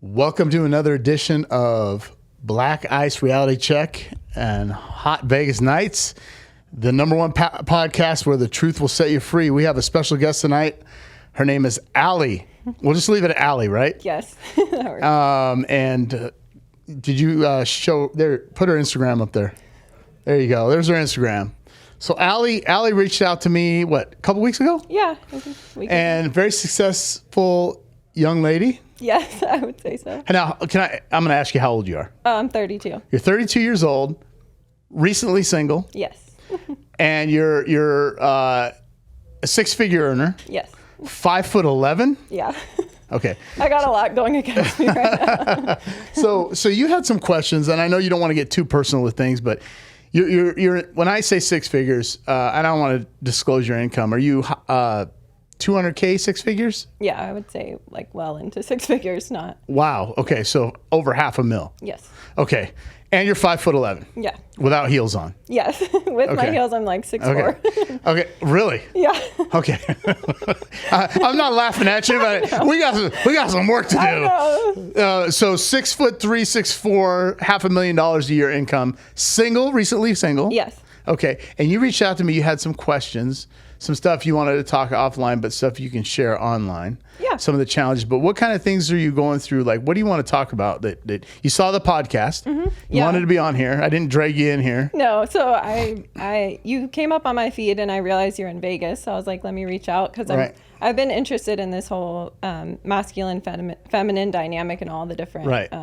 Welcome to another edition of Black Ice Reality Check and Hot Vegas Nights, the number one podcast where the truth will set you free. We have a special guest tonight. Her name is Allie. We'll just leave it at Allie, right? Yes. Did you show there? Put her Instagram up there. There you go. There's her Instagram. So Allie reached out to me, a couple weeks ago? Yeah. And very successful young lady. Yes, I would say so. Now, I'm going to ask you how old you are. I'm 32. You're 32 years old, recently single. Yes. And you're a six-figure earner. Yes. 5'11". Yeah. Okay. I got a lot going against me right now. So you had some questions, and I know you don't want to get too personal with things, but you're when I say six figures, I don't want to disclose your income. Are you 200K six figures? Yeah, I would say well into six figures, not. Wow. Okay, so over $500,000. Yes. Okay, and you're 5'11". Yeah. Without heels on. Yes. With my heels, I'm 6'4". Okay. Really? Yeah. Okay. I'm not laughing at you, but we got some work to do. I know. So 6'3", 6'4", $500,000 a year income. Recently single. Yes. Okay. And you reached out to me. You had some questions, some stuff you wanted to talk offline, but stuff you can share online. Yeah. Some of the challenges. But what kind of things are you going through? What do you want to talk about? That you saw the podcast. Mm-hmm. You wanted to be on here. I didn't drag you in here. No. So you came up on my feed and I realized you're in Vegas. So I was like, let me reach out because I've been interested in this whole masculine, feminine dynamic and all the different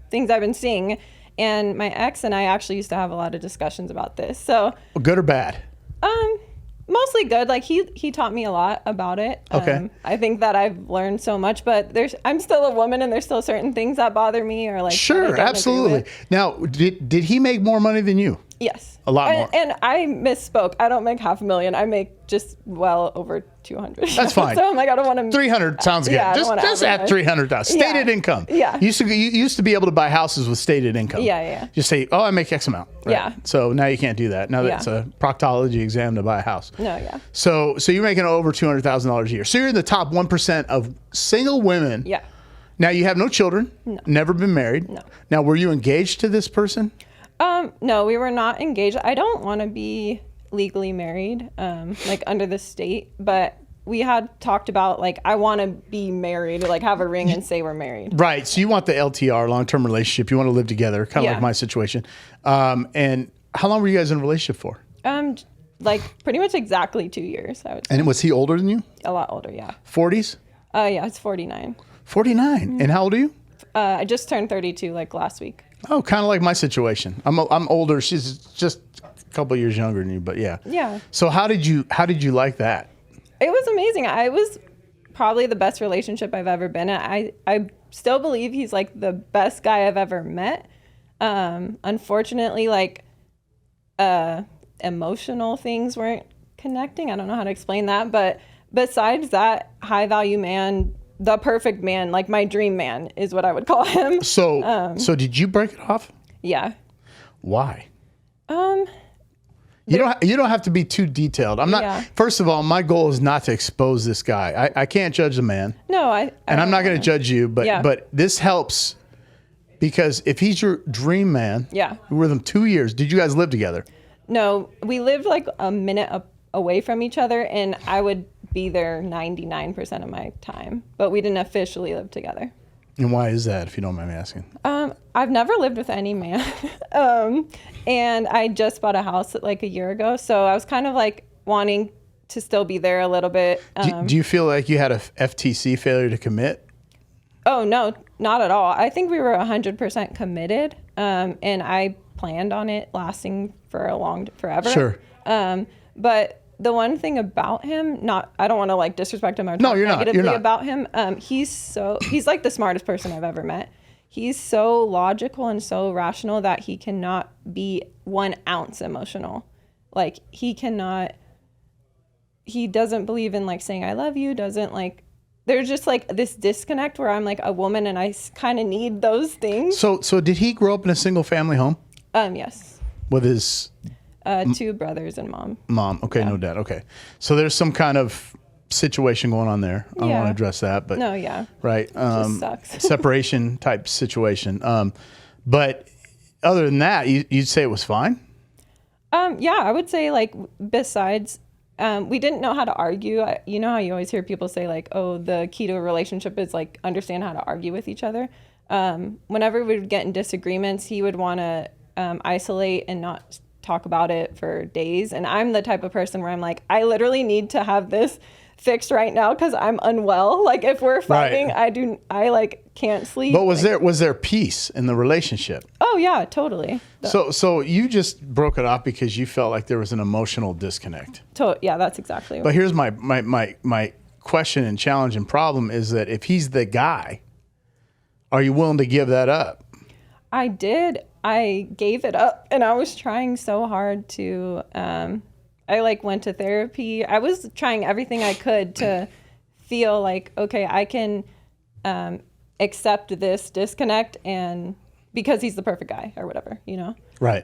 things I've been seeing. And my ex and I actually used to have a lot of discussions about this. So good or bad? Mostly good. He taught me a lot about it. Okay. I think that I've learned so much, but I'm still a woman and there's still certain things that bother me or Sure, absolutely. Now, did he make more money than you? Yes. A lot more. And I misspoke. I don't make $500,000. I make just well over 200. That's fine. So I'm I don't want to. 300 sounds good. Yeah, just at 300,000. Stated income. Yeah. You used to be able to buy houses with stated income. Yeah. Just say, I make X amount. Right? Yeah. So now you can't do that. Now that's a proctology exam to buy a house. No, yeah. So you're making over $200,000 a year. So you're in the top 1% of single women. Yeah. Now you have no children. No. Never been married. No. Now, were you engaged to this person? No, we were not engaged. I don't want to be legally married, under the state, but we had talked about I want to be married, have a ring and say we're married. Right. So you want the LTR, long-term relationship. You want to live together, kind of like my situation. And how long were you guys in a relationship for? Pretty much exactly 2 years, I would say. And was he older than you? A lot older, yeah. 40s? Yeah, it's 49. 49. Mm-hmm. And how old are you? I just turned 32 last week. Oh, kind of like my situation. I'm older. She's just a couple years younger than you, but yeah. Yeah. So how did you like that? It was amazing. I was probably the best relationship I've ever been in. I still believe he's the best guy I've ever met. Unfortunately, emotional things weren't connecting. I don't know how to explain that, but besides that, high value man, the perfect man, my dream man is what I would call him. So did you break it off? Yeah. Why? You don't have to be too detailed. I'm not. Yeah. First of all, my goal is not to expose this guy. I can't judge the man. No, and I'm not going to judge you. But this helps because if he's your dream man, you were with him 2 years. Did you guys live together? No, we lived a minute away from each other, and I would be there 99% of my time, but we didn't officially live together. And why is that, if you don't mind me asking? I've never lived with any man, and I just bought a house a year ago, so I was kind of wanting to still be there a little bit. Do you feel like you had a FTC, failure to commit? Oh, no, not at all. I think we were 100% committed, and I planned on it lasting for forever. Sure. But the one thing about him, I don't want to disrespect him or talk negatively about him. He's the smartest person I've ever met. He's so logical and so rational that he cannot be 1 ounce emotional. He doesn't believe in saying I love you, there's just this disconnect where I'm a woman and I kind of need those things. So did he grow up in a single family home? Yes. With his 2 brothers and mom. Okay, no dad. Okay. So there's some kind of situation going on there. I don't want to address that, but no, yeah, right. Just sucks. Separation type situation. But other than that, you'd say it was fine? Yeah, I would say like besides, we didn't know how to argue. You know how you always hear people say like, oh, the key to a relationship is like understand how to argue with each other. Whenever we would get in disagreements, he would want to isolate and not talk about it for days. And I'm the type of person where I'm like, I literally need to have this fixed right now because I'm unwell. Like if we're fighting, I like can't sleep. But was there peace in the relationship? Oh yeah, totally. So you just broke it off because you felt like there was an emotional disconnect. Yeah, that's exactly. But here's my question and challenge and problem is that if he's the guy, are you willing to give that up? I did. I gave it up, and I was trying so hard to. I like went to therapy. I was trying everything I could to feel like, okay, I can accept this disconnect, and because he's the perfect guy or whatever, you know. Right.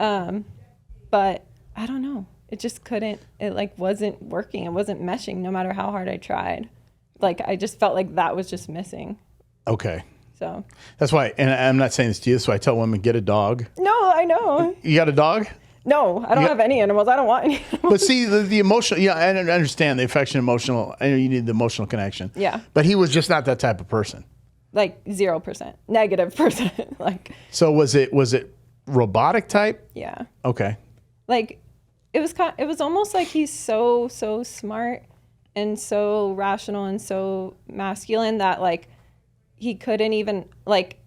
But I don't know. It just couldn't. It like wasn't working. It wasn't meshing. No matter how hard I tried, like I just felt like that was just missing. Okay. So that's why, and I'm not saying this to you, so I tell women, get a dog. No, I know. You got a dog? No, I don't have any animals. I don't want any animals. But see, the emotional, yeah, I understand the affection, emotional, I know you need the emotional connection. Yeah. But he was just not that type of person. Like 0%, -%. Like. So was it robotic type? Yeah. Okay. Like it was almost like he's so smart and so rational and so masculine that like he couldn't even like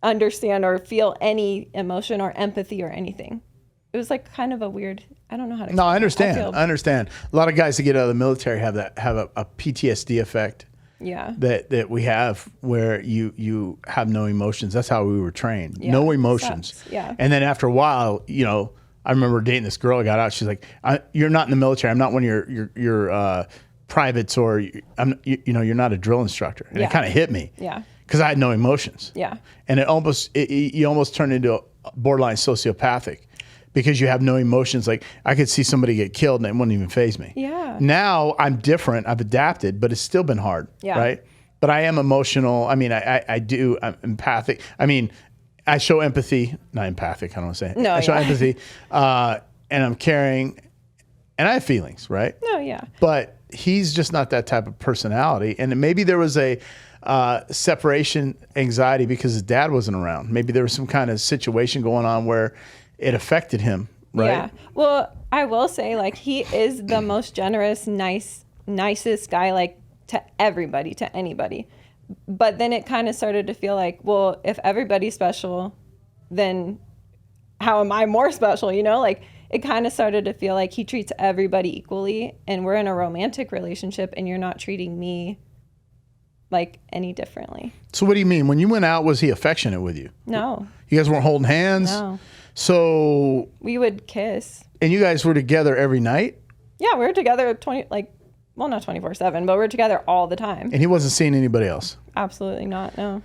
understand or feel any emotion or empathy or anything. It was like kind of a weird, I don't know how to explain. No, I understand. I understand. A lot of guys that get out of the military have a PTSD effect. Yeah. That we have where you have no emotions. That's how we were trained. Yeah, no emotions. sucks. Yeah. And then after a while, you know, I remember dating this girl. I got out. She's like, "You're not in the military. I'm not one of your privates, or you're not a drill instructor." And it kind of hit me. Yeah. Because I had no emotions. Yeah. And you almost turned into a borderline sociopathic because you have no emotions. Like I could see somebody get killed and it wouldn't even faze me. Yeah. Now I'm different. I've adapted, but it's still been hard. Yeah. Right. But I am emotional. I mean, I'm empathic. I mean, I show empathy, not empathic. I don't want to say it. No, I show empathy, and I'm caring, and I have feelings, right? No, yeah. But he's just not that type of personality. And maybe there was a separation anxiety because his dad wasn't around. Maybe there was some kind of situation going on where it affected him, right? Yeah. Well, I will say, like, he is the most generous, nicest guy, like, to everybody, to anybody. But then it kind of started to feel like, well, if everybody's special, then how am I more special? You know, like it kind of started to feel like he treats everybody equally, and we're in a romantic relationship and you're not treating me like any differently. So what do you mean? When you went out, was he affectionate with you? No. You guys weren't holding hands? No. So we would kiss. And you guys were together every night? Yeah, we were together not 24/7, but we're together all the time. And he wasn't seeing anybody else? Absolutely not, no.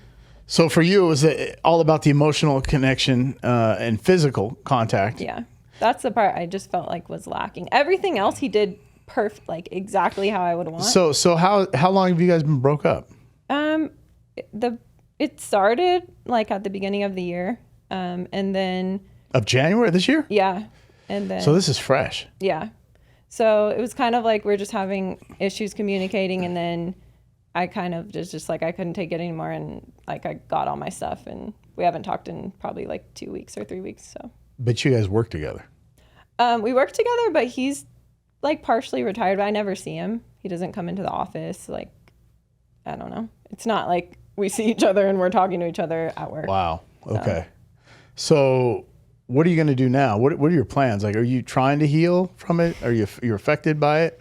So for you, it was all about the emotional connection and physical contact. Yeah, that's the part I just felt like was lacking. Everything else he did perfect, like exactly how I would want. So how long have you guys been broke up? It started like at the beginning of the year, and then of January this year? Yeah, and then so this is fresh. Yeah. So it was kind of like we're just having issues communicating, and then I kind of just like I couldn't take it anymore, and like I got all my stuff, and we haven't talked in probably like 2 weeks or 3 weeks. So. But you guys work together. We work together, but he's like partially retired. But I never see him. He doesn't come into the office. Like, I don't know. It's not like we see each other and we're talking to each other at work. Wow. Okay. So what are you going to do now? What are your plans? Like, are you trying to heal from it? Are you're affected by it?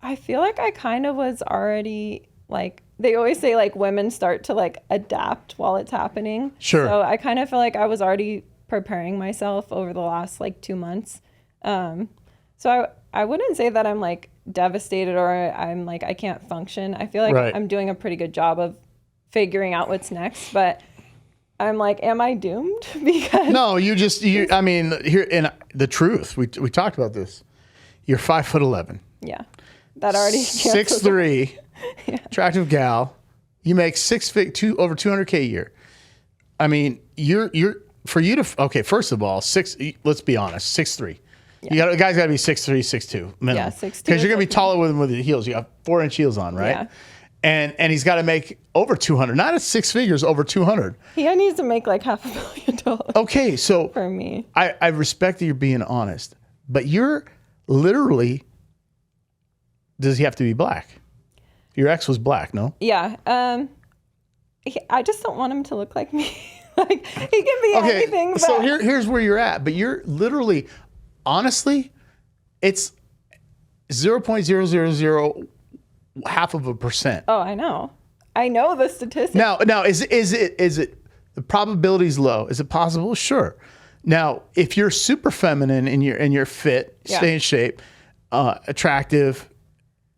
I feel like I kind of was already like, they always say like women start to like adapt while it's happening. Sure. So I kind of feel like I was already preparing myself over the last like 2 months. So I wouldn't say that I'm like devastated or I'm like, I can't function. I feel like I'm doing a pretty good job of figuring out what's next, but I'm like, am I doomed? Because no, I mean, here in the truth, we talked about this. You're 5'11". Yeah. that already 6'3", attractive gal. You make over 200K a year. I mean, first of all, let's be honest, 6'3". Yeah. A guy's got to be 6'3", 6'2", minimum. Yeah, 6'2". Because you're going to be taller with the heels. You got 4-inch heels on, right? Yeah. And he's got to make over 200, not at 6 figures, over 200. He needs to make like $500,000. Okay, so for me, I respect that you're being honest, but you're literally. Does he have to be black? Your ex was black, no? Yeah. I just don't want him to look like me. Like he can be anything. But... So here's where you're at, but you're literally, honestly, it's 0.000 0.5%. Oh, I know the statistics. Now is it the probability's low? Is it possible? Sure. Now, if you're super feminine and you're fit, stay in shape, attractive,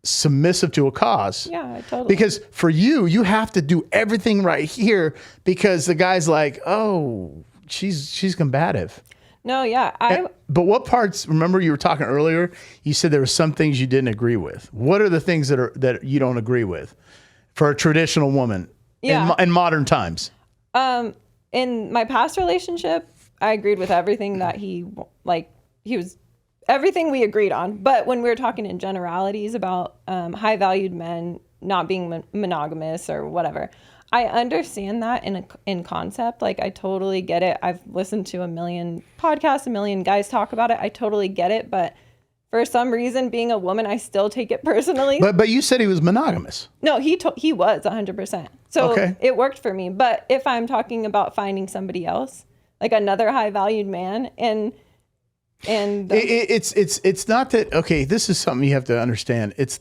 submissive to a cause. Yeah, totally. Because for you have to do everything right here because the guy's like, oh, she's combative. No, yeah. But what parts, remember you were talking earlier, you said there were some things you didn't agree with. What are the things that you don't agree with for a traditional woman in modern times? In my past relationship, I agreed with everything that he was everything we agreed on. But when we were talking in generalities about high valued men not being monogamous or whatever, I understand that in concept. Like, I totally get it. I've listened to a million podcasts, a million guys talk about it. I totally get it. But for some reason, being a woman, I still take it personally. But you said he was monogamous. No, he was 100%. So it worked for me. But if I'm talking about finding somebody else, like another high valued man, and it's not that, okay, this is something you have to understand. It's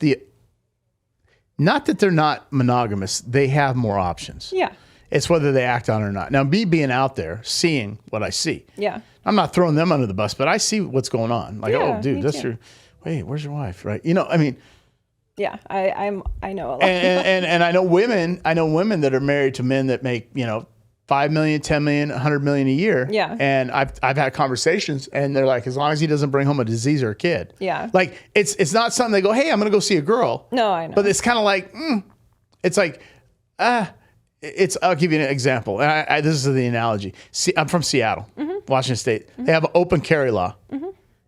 not that they're not monogamous. They have more options. Yeah. It's whether they act on it or not. Now, me being out there, seeing what I see. Yeah. I'm not throwing them under the bus, but I see what's going on. Like, oh, dude, where's your wife, right? You know, I mean. Yeah, I know a lot. And I know women that are married to men that make, $5 million, $10 million, $100 million a year. Yeah. And I've had conversations and they're like, as long as he doesn't bring home a disease or a kid. Yeah. Like it's not something they go, hey, I'm going to go see a girl. No, I know. But it's kind of like, it's like, I'll give you an example. And this is the analogy. I'm from Seattle, Washington State. They have an open carry law,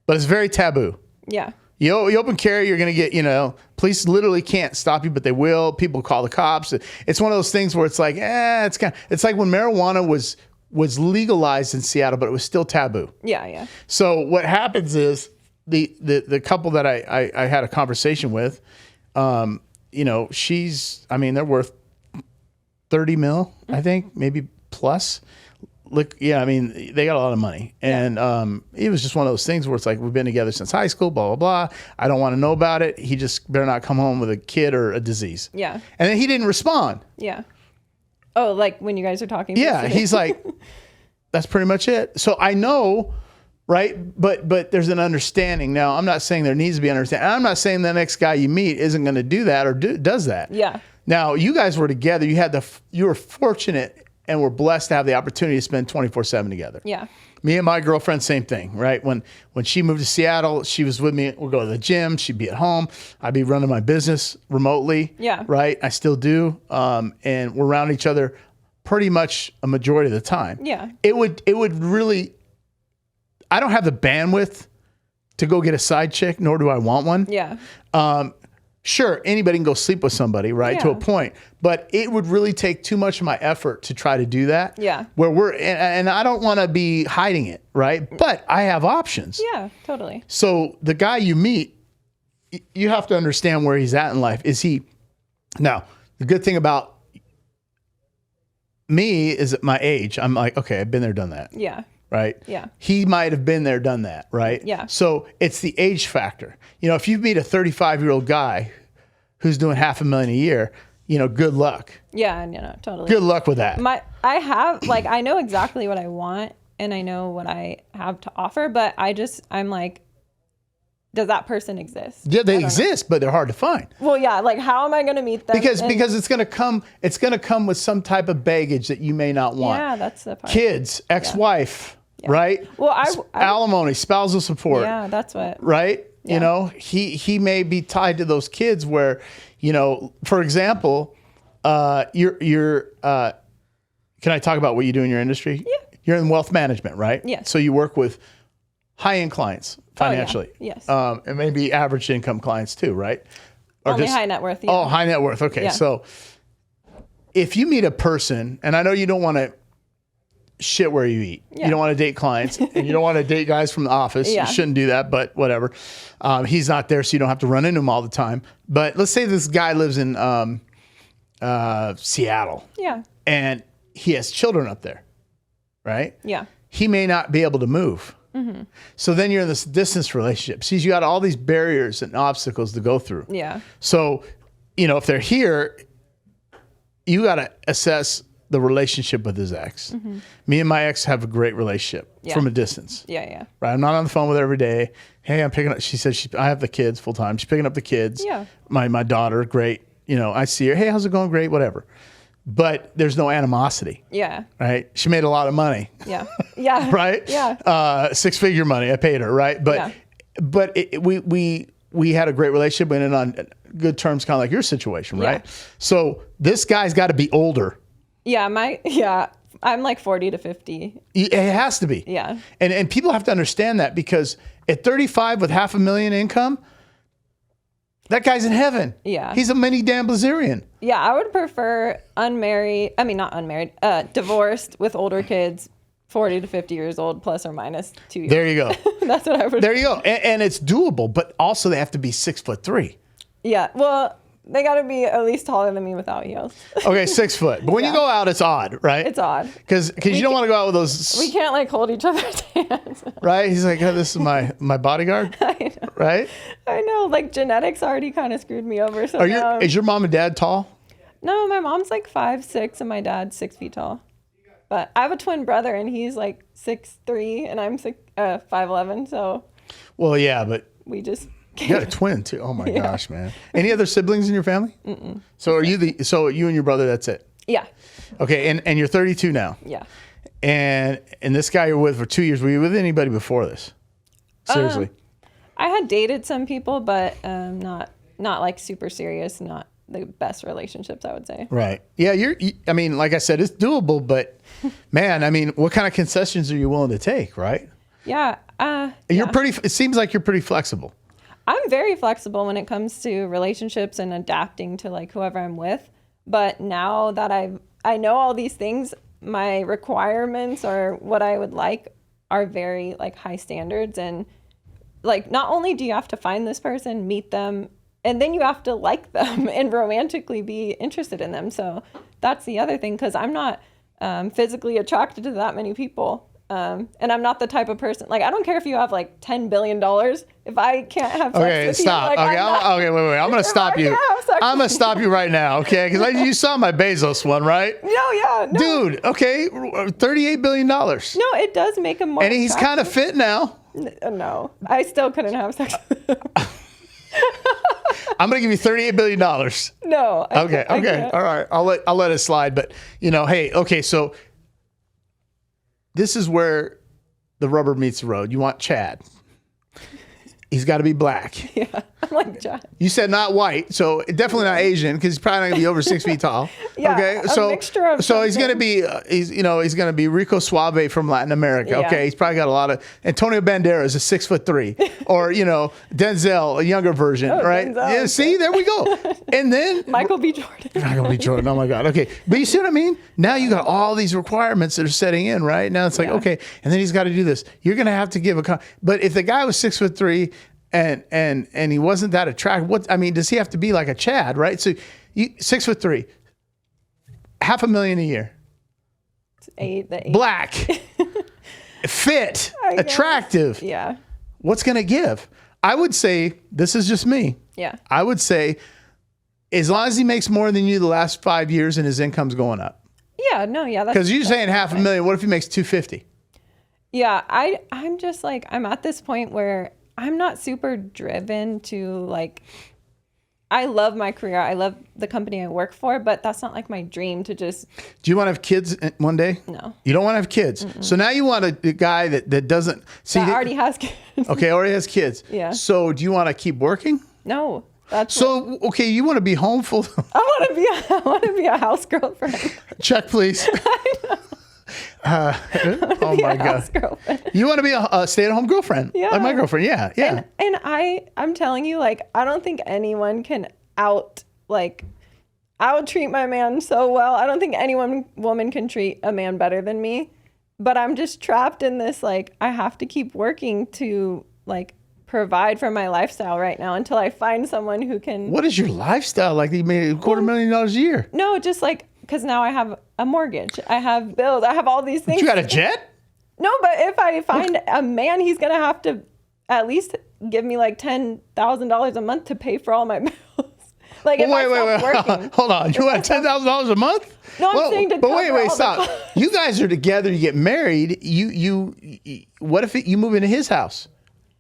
but it's very taboo. Yeah. You open carry, you're going to get, police literally can't stop you, but they will. People call the cops. It's one of those things where it's like, it's like when marijuana was legalized in Seattle, but it was still taboo. Yeah, yeah. So what happens is the couple that I had a conversation with, they're worth 30 mil, I think, maybe plus. Look, yeah, I mean, they got a lot of money. And it was just one of those things where it's like, we've been together since high school, blah, blah, blah. I don't want to know about it. He just better not come home with a kid or a disease. Yeah. And then he didn't respond. Yeah. Oh, like when you guys are talking? Yeah, he's like, that's pretty much it. So I know, right? But there's an understanding. Now, I'm not saying there needs to be understanding. I'm not saying the next guy you meet isn't going to do that or does that. Yeah. Now, you guys were together. You were fortunate and we're blessed to have the opportunity to spend 24/7 together. Yeah. Me and my girlfriend, same thing, right? When she moved to Seattle, she was with me. We'll go to the gym. She'd be at home. I'd be running my business remotely. Yeah. Right? I still do. And we're around each other pretty much a majority of the time. Yeah. It would really, I don't have the bandwidth to go get a side chick, nor do I want one. Yeah. Sure, anybody can go sleep with somebody, right, to a point. But it would really take too much of my effort to try to do that. Yeah. Where and I don't want to be hiding it, right? But I have options. Yeah, totally. So the guy you meet, you have to understand where he's at in life. Now, the good thing about me is at my age, I'm like, okay, I've been there, done that. Yeah. Right? Yeah. He might have been there, done that, right? Yeah. So it's the age factor. If you meet a 35-year-old guy who's doing $500,000 a year, good luck. Yeah, totally. Good luck with that. I know exactly what I want and I know what I have to offer, but I'm like, does that person exist? Yeah, they exist, but they're hard to find. Well, yeah, like how am I going to meet them? Because it's going to come with some type of baggage that you may not want. Yeah, that's the part. Kids, ex-wife, right? Well, alimony, spousal support. Yeah, that's what. Right? You know, he may be tied to those kids where, you know, for example, you're can I talk about what you do in your industry? Yeah. You're in wealth management, right? Yeah. So you work with high-end clients financially. Oh, yeah. Yes. And maybe average income clients too, right? Or Only high net worth. Yeah. Oh, high net worth. Okay. Yeah. So if you meet a person, and I know you don't want to shit where you eat. Yeah. You don't want to date clients and you don't want to date guys from the office. Yeah. You shouldn't do that, but whatever. He's not there, so you don't have to run into him all the time. But let's say this guy lives in Seattle. Yeah. And he has children up there, right? Yeah. He may not be able to move. Mm-hmm. So then you're in this distance relationship. See, you got all these barriers and obstacles to go through. Yeah. So, you know, if they're here, you got to assess the relationship with his ex. Mm-hmm. Me and my ex have a great relationship from a distance. Yeah, yeah. Right. I'm not on the phone with her every day. Hey, I'm picking up. She says I have the kids full time. She's picking up the kids. Yeah. My daughter, great. You know, I see her. Hey, how's it going? Great. Whatever. But there's no animosity. Yeah. Right. She made a lot of money. Yeah. Yeah. Right. Yeah. 6-figure money. I paid her. Right. But we had a great relationship and on good terms, kind of like your situation. Right. Yeah. So this guy's got to be older. Yeah. I'm like 40 to 50. It has to be. Yeah. And people have to understand that because at 35 with $500,000 income, that guy's in heaven. Yeah. He's a mini Dan Blazerian. Yeah, I would prefer divorced with older kids, 40 to 50 years old, plus or minus 2 years. There you go. That's what I would There you go. And it's doable, but also they have to be 6'3". Yeah. Well, they got to be at least taller than me without heels. Okay, 6 foot. But when you go out, it's odd, right? It's odd. Because you don't want to go out with those... We can't, like, hold each other's hands. Right? He's like, oh, this is my bodyguard. I know. Right? I know. Like, genetics already kind of screwed me over. So is your mom and dad tall? No, my mom's like 5'6", and my dad's 6 feet tall. But I have a twin brother, and he's like 6'3", and I'm 5'11", so... Well, yeah, but... We just... You got a twin too. Oh my gosh, man! Any other siblings in your family? Mm-mm. So you and your brother? That's it. Yeah. Okay, and you're 32 now. Yeah. And this guy you're with for 2 years. Were you with anybody before this? Seriously. I had dated some people, but not like super serious. Not the best relationships, I would say. Right. Yeah. I mean, like I said, it's doable, but man, I mean, what kind of concessions are you willing to take? Right. Yeah. You're pretty. It seems like you're pretty flexible. I'm very flexible when it comes to relationships and adapting to like whoever I'm with. But now that I know all these things, my requirements or what I would like are very like high standards. And like, not only do you have to find this person, meet them, and then you have to like them and romantically be interested in them. So that's the other thing, because I'm not physically attracted to that many people. And I'm not the type of person, like, I don't care if you have like $10 billion. If I can't have sex with stop. you, like, Wait. I'm going to stop you. I'm going to stop you right now, okay? Because you saw my Bezos one, right? No. Dude, okay, $38 billion. No, it does make him more And he's kind of fit now. No, I still couldn't have sex with him. I'm going to give you $38 billion. No. Okay. All right. I'll let it slide. But, hey, okay, so this is where the rubber meets the road. You want Chad. He's got to be black. Yeah, I'm like Chad. You said not white, so definitely not Asian, because he's probably not going to be over 6 feet tall. Yeah, okay, a mixture of so he's going to be he's going to be Rico Suave from Latin America. Yeah. Okay, he's probably got a lot of Antonio Banderas is 6'3", or Denzel, a younger version, right? Denzel, yeah, see, there we go. And then Michael B. Jordan. Oh my God. Okay, but you see what I mean? Now you got all these requirements that are setting in, right? Now it's like okay, and then he's got to do this. You're going to have to give but if the guy was 6'3", and he wasn't that attractive, does he have to be like a Chad, right? So 6'3", $500,000 a year, eight. Black, fit, attractive. Yeah. What's going to give? I would say, this is just me. Yeah. I would say, as long as he makes more than you the last 5 years and his income's going up. Yeah. No. Yeah. Because you're saying $500,000. What if he makes $250,000? Yeah. I'm just like, I'm at this point where I'm not super driven to like I love my career. I love the company I work for, but that's not like my dream to just. Do you want to have kids one day? No. You don't want to have kids. Mm-mm. So now you want a guy that doesn't see. That already has kids. Okay, already has kids. Yeah. So do you want to keep working? No. That's okay, you want to be home full. I want to be a house girlfriend. Check, please. Oh my God. You want to be a stay-at-home girlfriend? Yeah. Like my girlfriend. Yeah. Yeah. And I'm telling you, like, I don't think anyone can treat my man so well. I don't think woman can treat a man better than me. But I'm just trapped in this, like, I have to keep working to, like, provide for my lifestyle right now until I find someone who can. What is your lifestyle? Like, you made $250,000 a year? No, just like, because now I have a mortgage, I have bills, I have all these things. But you got a jet? No, but if I find a man, he's gonna have to at least give me like $10,000 a month to pay for all my bills. Like, if I stop working. Hold on. You want $10,000 a month? No, I'm saying to cover all stop. You guys are together. You get married. What if you move into his house?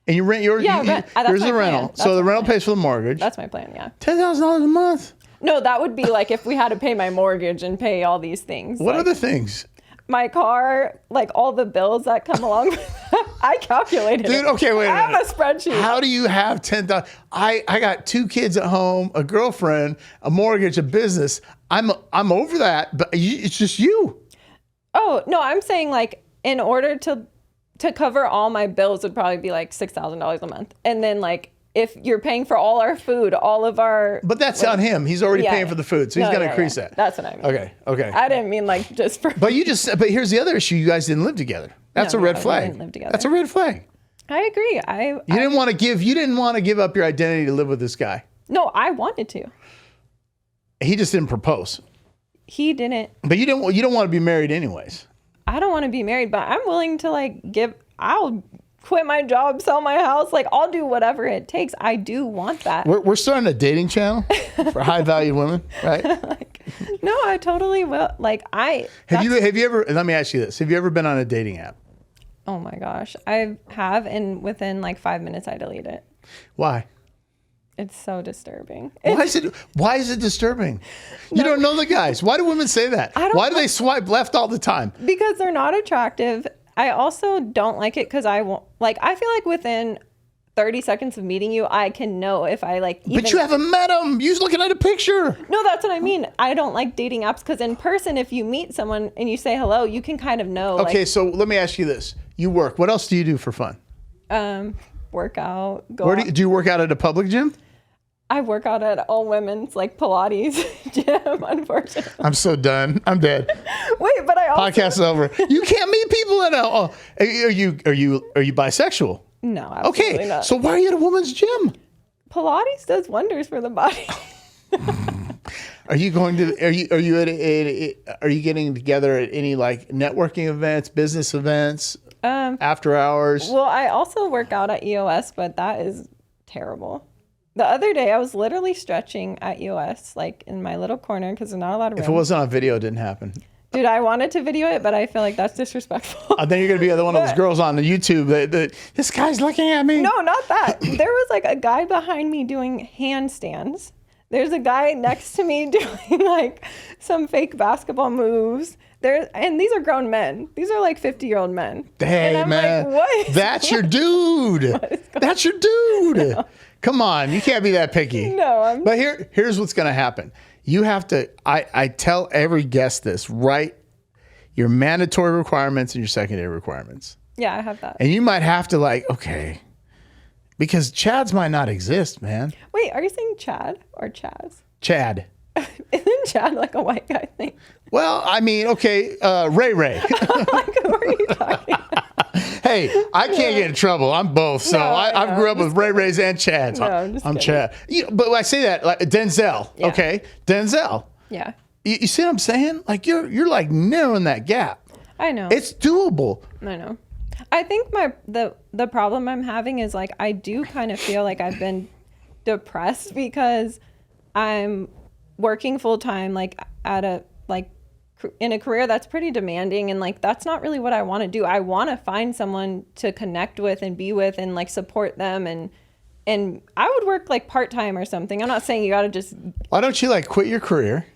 And you rent yours. Yeah, there's a rental. So the rental pays for the mortgage. That's my plan, yeah. $10,000 a month? No, that would be like if we had to pay my mortgage and pay all these things. What other things? My car, like all the bills that come along with that. I calculated it. Dude, okay, wait a minute. I have a spreadsheet. How do you have $10,000? I got 2 kids at home, a girlfriend, a mortgage, a business. I'm over that, but it's just you. Oh, no, I'm saying like in order to cover all my bills would probably be like $6,000 a month. And then like if you're paying for all our food, all of our... But that's on him. He's already paying for the food, so he's going to increase that. That's what I mean. Okay. I didn't mean like just for... But here's the other issue. You guys didn't live together. That's a red flag. We didn't live together. That's a red flag. I agree. You didn't want to give up your identity to live with this guy. No, I wanted to. He just didn't propose. He didn't. But you don't want to be married anyways. I don't want to be married, but I'm willing to I'll quit my job, sell my house. Like, I'll do whatever it takes. I do want that. We're starting a dating channel for high valued women, right? No, I totally will. Have you ever, let me ask you this. Have you ever been on a dating app? Oh my gosh. I have, and within like 5 minutes I delete it. Why? It's so disturbing. Why is it disturbing? You don't know the guys. Why do women say that? Why do they swipe left all the time? Because they're not attractive. I also don't like it because I feel like within 30 seconds of meeting you, I can know if I But you haven't met them. You're looking at a picture. No, that's what I mean. I don't like dating apps because in person, if you meet someone and you say hello, you can kind of know. Okay, so let me ask you this. You work. What else do you do for fun? Work out. Do you work out at a public gym? I work out at all women's Pilates gym, unfortunately. I'm so done. I'm dead. Wait, but I also... Podcast's over. You can't meet people at a... Are you bisexual? No, absolutely not. So why are you at a woman's gym? Pilates does wonders for the body. Are you going to... Are you getting together at any networking events, business events, after hours? Well, I also work out at EOS, but that is terrible. The other day, I was literally stretching at EOS, in my little corner, because there's not a lot of room. If it wasn't on video, it didn't happen. Dude, I wanted to video it, but I feel like that's disrespectful. Then you're going to be one of those girls on the YouTube this guy's looking at me. No, not that. There was a guy behind me doing handstands. There's a guy next to me doing some fake basketball moves. And these are grown men. These are 50-year-old men. Hey, man. What? That's your dude. That's your dude. No. Come on, you can't be that picky. No, But here's what's going to happen. You have to. I tell every guest this: write your mandatory requirements and your secondary requirements. Yeah, I have that. And you might have to okay, because Chads might not exist, man. Wait, are you saying Chad or Chaz? Chad. Isn't Chad a white guy thing? Well, I mean, okay, Ray. What are you talking about? Hey, I can't get in trouble. I'm both. So I grew up with Rays and Chads. No, I'm Chad. But I say that Denzel. Yeah. Okay, Denzel. Yeah. You see what I'm saying? You're narrowing that gap. I know. It's doable. I know. I think the problem I'm having is I do kind of feel like I've been depressed because I'm working full time at a in a career that's pretty demanding, and that's not really what I want to do. I want to find someone to connect with and be with and support them and And I would work like part-time or something. I'm not saying you got to just Why don't you like quit your career?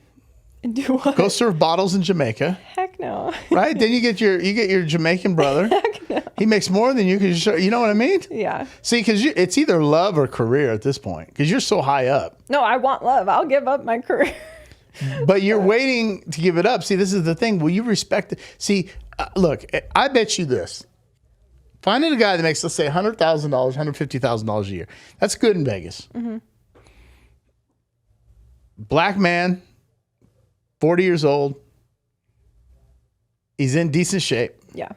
do what? Go serve bottles in Jamaica. Heck no. Right? Then you get your Jamaican brother. Heck no. He makes more than you because you know what I mean? Yeah. See, because it's either love or career at this point because you're so high up. No, I want love. I'll give up my career. But you're waiting to give it up. See, this is the thing. Will you respect it? See, look, I bet you this. Finding a guy that makes, let's say, $100,000, $150,000 a year. That's good in Vegas. Mm-hmm. Black man, 40 years old. He's in decent shape. Yeah.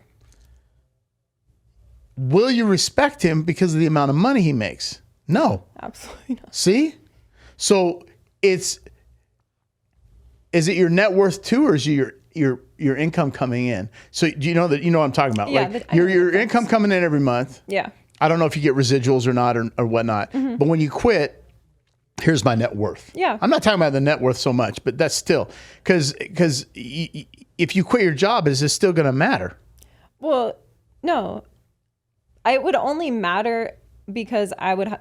Will you respect him because of the amount of money he makes? No. Absolutely not. See? So is it your net worth too, or is it your income coming in? So do you know what I'm talking about? Yeah, like your income coming in every month. Yeah. I don't know if you get residuals or not or whatnot. Mm-hmm. But when you quit, here's my net worth. Yeah. I'm not talking about the net worth so much, but that's still because if you quit your job, is this still going to matter? Well, no. It would only matter because I would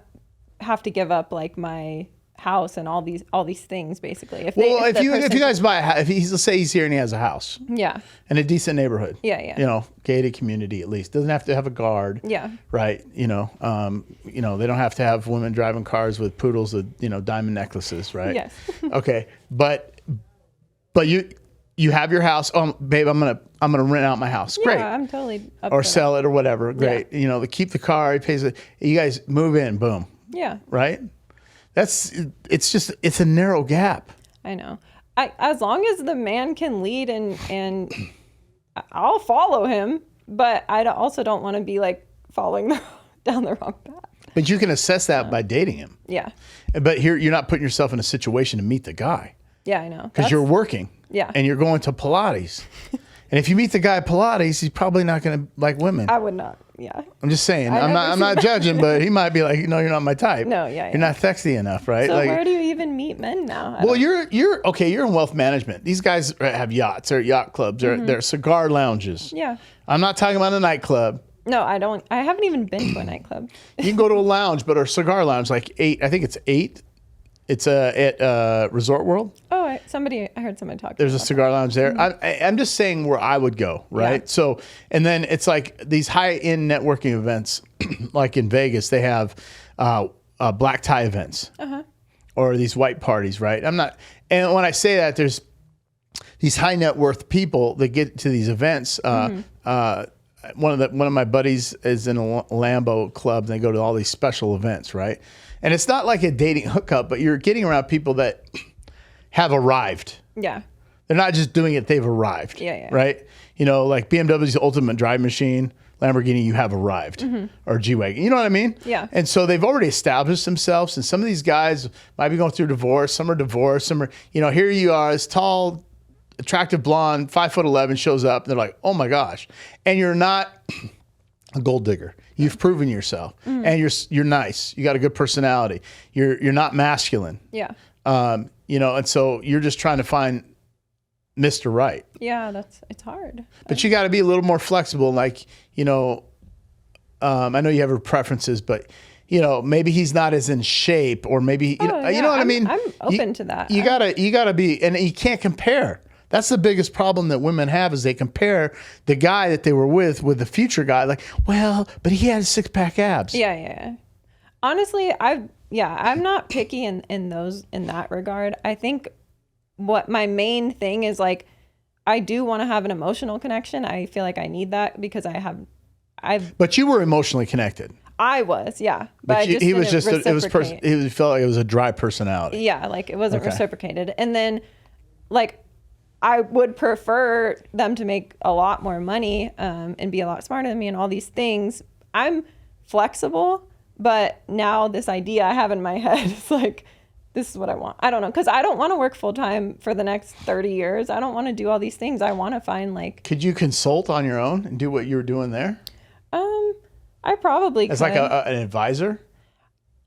have to give up like my house and all these things basically. If you guys buy a house, let's say he's here and he has a house. Yeah. In a decent neighborhood. Yeah. Gated community at least. Doesn't have to have a guard. Yeah. Right. They don't have to have women driving cars with poodles with, diamond necklaces, right? Yes. Okay. But you have your house. Oh, babe, I'm gonna rent out my house. Great. Yeah, I'm totally up or for sell that. it or whatever. Great. Yeah. They keep the car, he pays it. You guys move in, boom. Yeah. Right? It's a narrow gap. I know. As long as the man can lead and I'll follow him, but I also don't want to be like following down the wrong path. But you can assess that by dating him. Yeah. But here you're not putting yourself in a situation to meet the guy. Yeah, I know. Because you're working. Yeah. And you're going to Pilates. And if you meet the guy at Pilates, he's probably not going to like women. I would not. Yeah. I'm just saying. I'm not judging, but he might be like, no, you're not my type. No, yeah. You're not sexy enough, right? So where do you even meet men now? Well, you're in wealth management. These guys have yachts. They're yacht clubs. They're cigar lounges. Yeah. I'm not talking about a nightclub. No, I don't. I haven't even been to a nightclub. You can go to a lounge, but a cigar lounge, like 8. I think it's 8. It's at Resort World. Oh, I heard somebody talk. There's a cigar lounge there. Mm-hmm. I'm just saying where I would go, right? Yeah. So, and then it's like these high-end networking events, like in Vegas, they have black tie events or these white parties, right? And when I say that, there's these high net worth people that get to these events. One of my buddies is in a Lambo club, and they go to all these special events, right? And it's not like a dating hookup, but you're getting around people that have arrived. Yeah. They're not just doing it, they've arrived. Yeah. Right? Like BMW's ultimate drive machine, Lamborghini, you have arrived. Or G-Wagon. You know what I mean? Yeah. And so they've already established themselves. And some of these guys might be going through divorce. Some are divorced. Some are, here you are, this tall, attractive blonde, 5'11" shows up. And they're like, oh my gosh. And you're not a gold digger. You've proven yourself, and you're nice. You got a good personality. You're not masculine. Yeah. And so you're just trying to find Mr. Right. Yeah, it's hard. But you got to be a little more flexible. Like, I know you have your preferences, but maybe he's not as in shape, or maybe you know what I mean. I'm open to that. You gotta be, and you can't compare. That's the biggest problem that women have, is they compare the guy that they were with the future guy. Like, well, but he had 6-pack abs. Yeah. Honestly, I'm not picky in that regard. I think what my main thing is, like, I do want to have an emotional connection. I feel like I need that because But you were emotionally connected. I was, yeah. But he felt like it was a dry personality. Yeah, like it wasn't reciprocated. And then, like, I would prefer them to make a lot more money and be a lot smarter than me and all these things. I'm flexible, but now this idea I have in my head is like, this is what I want. I don't know, because I don't want to work full time for the next 30 years. I don't want to do all these things. I want to find like... Could you consult on your own and do what you were doing there? I probably could. As like an advisor?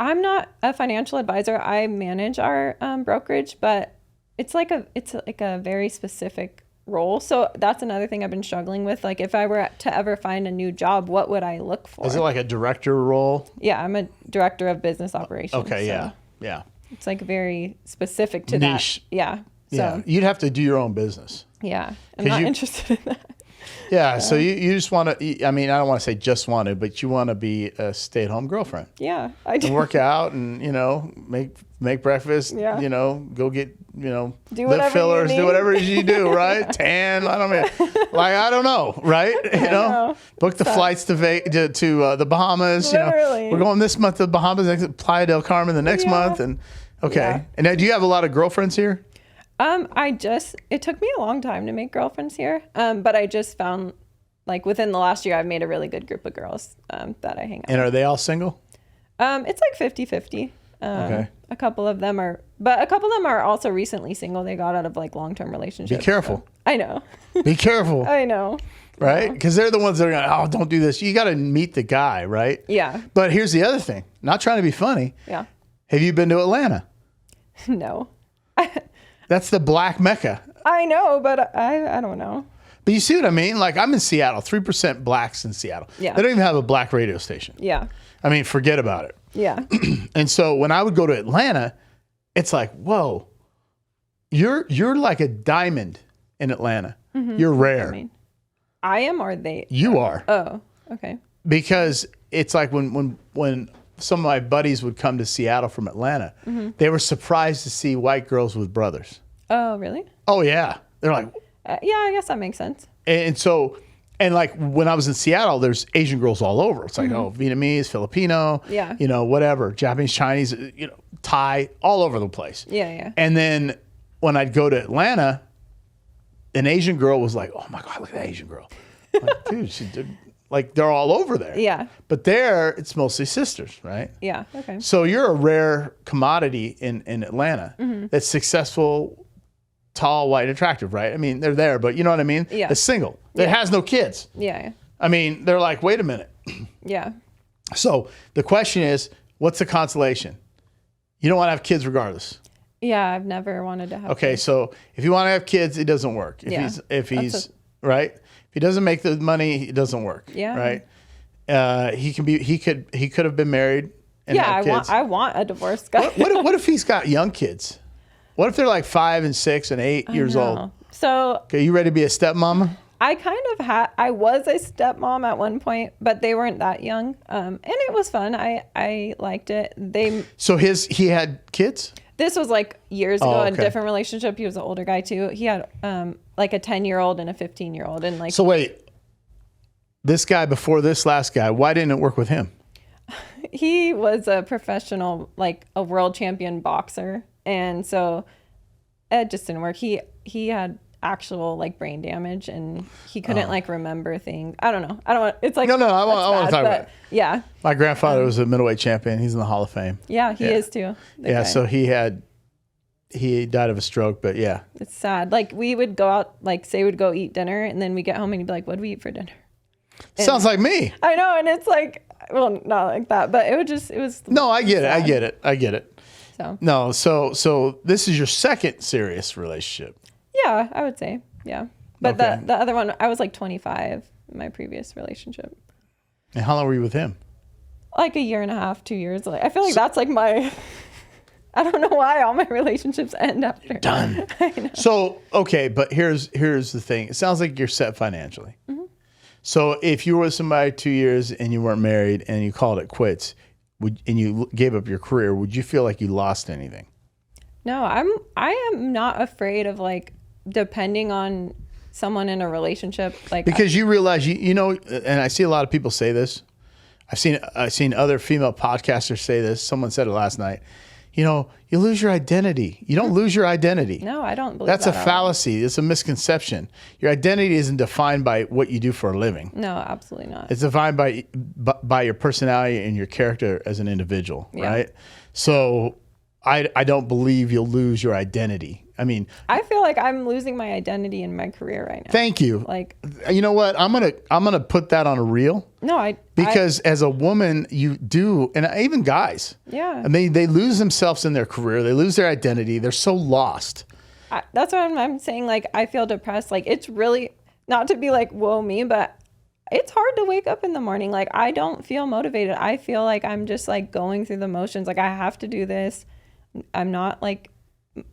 I'm not a financial advisor. I manage our brokerage, but it's like a very specific role. So that's another thing I've been struggling with. Like if I were to ever find a new job, what would I look for? Is it like a director role? Yeah, I'm a director of business operations. Okay, so yeah. it's like very specific to niche. that. Yeah. So, Yeah, you'd have to do your own business. Yeah, I'm not interested in that. Yeah, so you just want to, I mean, I don't want to say just want to, but you want to be a stay-at-home girlfriend. Yeah, I do. And work out and, make breakfast, Yeah. go get, Do lip whatever fillers, you do need. whatever you do, right? Tan, I don't know. I don't know, right? know. Book the flights to the Bahamas. Literally. We're going this month to the Bahamas, next Playa del Carmen the next month. And okay. Yeah. And now, do you have a lot of girlfriends here? It took me a long time to make girlfriends here. But I just found like within the last year, I've made a really good group of girls, that I hang out And are they all single? It's like 50-50. Okay. A couple of them are also recently single. They got out of like long-term relationships. Be careful. So. I know. Be careful. I know. Right? Because they're the ones that are going, oh, don't do this. You got to meet the guy, right? Yeah. But here's the other thing. Not trying to be funny. Yeah. Have you been to Atlanta? No. That's the black Mecca. I know, but I don't know. But you see what I mean? Like, I'm in Seattle, 3% blacks in Seattle. Yeah. They don't even have a black radio station. Yeah. I mean, forget about it. Yeah. And so when I would go to Atlanta, it's like, whoa, you're like a diamond in Atlanta. Mm-hmm. You're rare. I mean, I am, or they? You are. Oh, okay. Because it's like when some of my buddies would come to Seattle from Atlanta, they were surprised to see white girls with brothers. Oh, really? Oh, yeah. They're like, yeah, I guess that makes sense. and so, and like when I was in Seattle, there's Asian girls all over. It's like, oh, Vietnamese, Filipino, Yeah. Whatever, Japanese, Chinese, Thai, all over the place. Yeah, yeah. And then when I'd go to Atlanta, an Asian girl was like, oh my God, look at that Asian girl. I'm like, dude, she did. Like they're all over there. Yeah. But there, it's mostly sisters, right? Yeah. Okay. So you're a rare commodity in Atlanta that's successful, tall, white, attractive, right? I mean, they're there, but you know what I mean? Yeah. It's single. That has no kids. Yeah. Yeah. I mean, they're like, wait a minute. Yeah. So the question is, what's the consolation? You don't want to have kids regardless. Yeah, I've never wanted to have Okay, kids. so if you want to have kids, it doesn't work. If he's right, if he doesn't make the money, it doesn't work. Yeah. Right. He could have been married and had kids. I want a divorced guy. What if he's got young kids? What if they're like 5 and 6 and 8 years old? So Okay, you ready to be a stepmama? I was a stepmom at one point, but they weren't that young. And it was fun. I liked it. So he had kids? This was like years ago, okay. a different relationship. He was an older guy too. He had like a 10-year-old and a 15-year-old, and like. So wait, this guy before this last guy, why didn't it work with him? He was a professional, like a world champion boxer, and so it just didn't work. He had actual like brain damage, and he couldn't like remember things. I don't know. I don't want. It's like No, I want to talk about it. Yeah. My grandfather was a middleweight champion. He's in the Hall of Fame. Yeah, he is too. the guy. So he died of a stroke, but yeah. It's sad. Like we would go out, like say we'd go eat dinner, and then we get home and he'd be like, "What did we eat for dinner?" And Sounds like me. I know, and it's like, well, not like that, but it was. No, I get sad. it. I get it. So. No, so this is your second serious relationship. Yeah, I would say, yeah. But Okay. the other one, I was like 25 in my previous relationship. And how long were you with him? Like a year and a half, 2 years. Like I feel like that's like my. I don't know why all my relationships end after. Done. So okay, but here's the thing. It sounds like you're set financially. Mm-hmm. So if you were with somebody 2 years and you weren't married and you called it quits, and you gave up your career, would you feel like you lost anything? No, I am not afraid of like depending on someone in a relationship, like because you realize you know, and I see a lot of people say this. I've seen other female podcasters say this. Someone said it last night. You know, you lose your identity. You don't lose your identity. No, I don't believe That's that a at all. fallacy. It's a misconception. Your identity isn't defined by what you do for a living. No, absolutely not. It's defined by your personality and your character as an individual, right? So I don't believe you'll lose your identity. I mean, I feel like I'm losing my identity in my career right now. thank you. Like, you know what? I'm gonna put that on a reel. no, Because as a woman, you do, and even guys, Yeah. and they lose themselves in their career. They lose their identity. They're so lost. That's what I'm saying. Like, I feel depressed. Like, it's really, not to be like, whoa me, but it's hard to wake up in the morning. Like, I don't feel motivated. I feel like I'm just like going through the motions. Like, I have to do this. I'm not like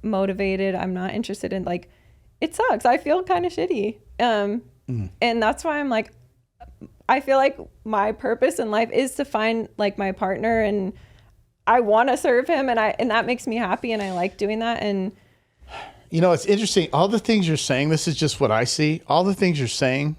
motivated. I'm not interested in, like, it sucks. I feel kind of shitty. And that's why I'm like, I feel like my purpose in life is to find like my partner, and I want to serve him, and that makes me happy, and I like doing that. And you know, it's interesting. All the things you're saying, this is just what I see. All the things you're saying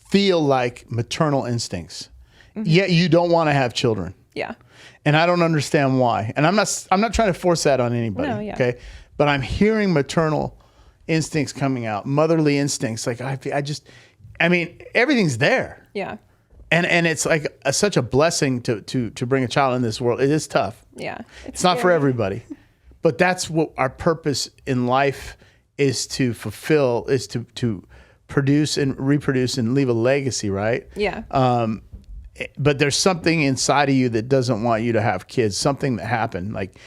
feel like maternal instincts. Yet you don't want to have children. Yeah. And I don't understand why. And I'm not trying to force that on anybody. No, yeah. Okay. But I'm hearing maternal instincts coming out, motherly instincts. Like I mean, everything's there. Yeah. And it's like such a blessing to bring a child in this world. It is tough. Yeah. It's not for everybody. But that's what our purpose in life is to fulfill, is to produce and reproduce and leave a legacy, right? Yeah. But there's something inside of you that doesn't want you to have kids, something that happened, like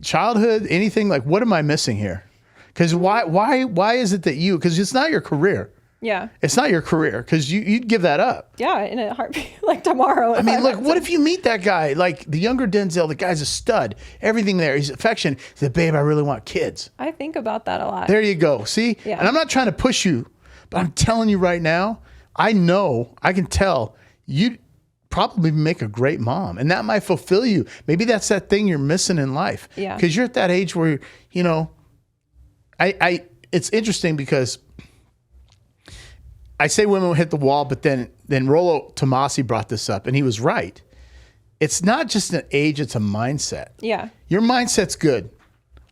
childhood, anything. Like, what am I missing here? Because why is it that because it's not your career. Yeah. It's not your career, because you'd give that up. Yeah, in a heartbeat, like tomorrow. I mean, look, what if you meet that guy, like the younger Denzel, the guy's a stud, everything there, he's affectionate. He said, babe, I really want kids. I think about that a lot. There you go. See? Yeah. And I'm not trying to push you, but I'm telling you right now, I know, I can tell you'd probably make a great mom, and that might fulfill you. Maybe that's that thing you're missing in life. Yeah. Because you're at that age where, you know, it's interesting because I say women will hit the wall, but then Rollo Tomasi brought this up, and he was right. It's not just an age, it's a mindset. Yeah. Your mindset's good.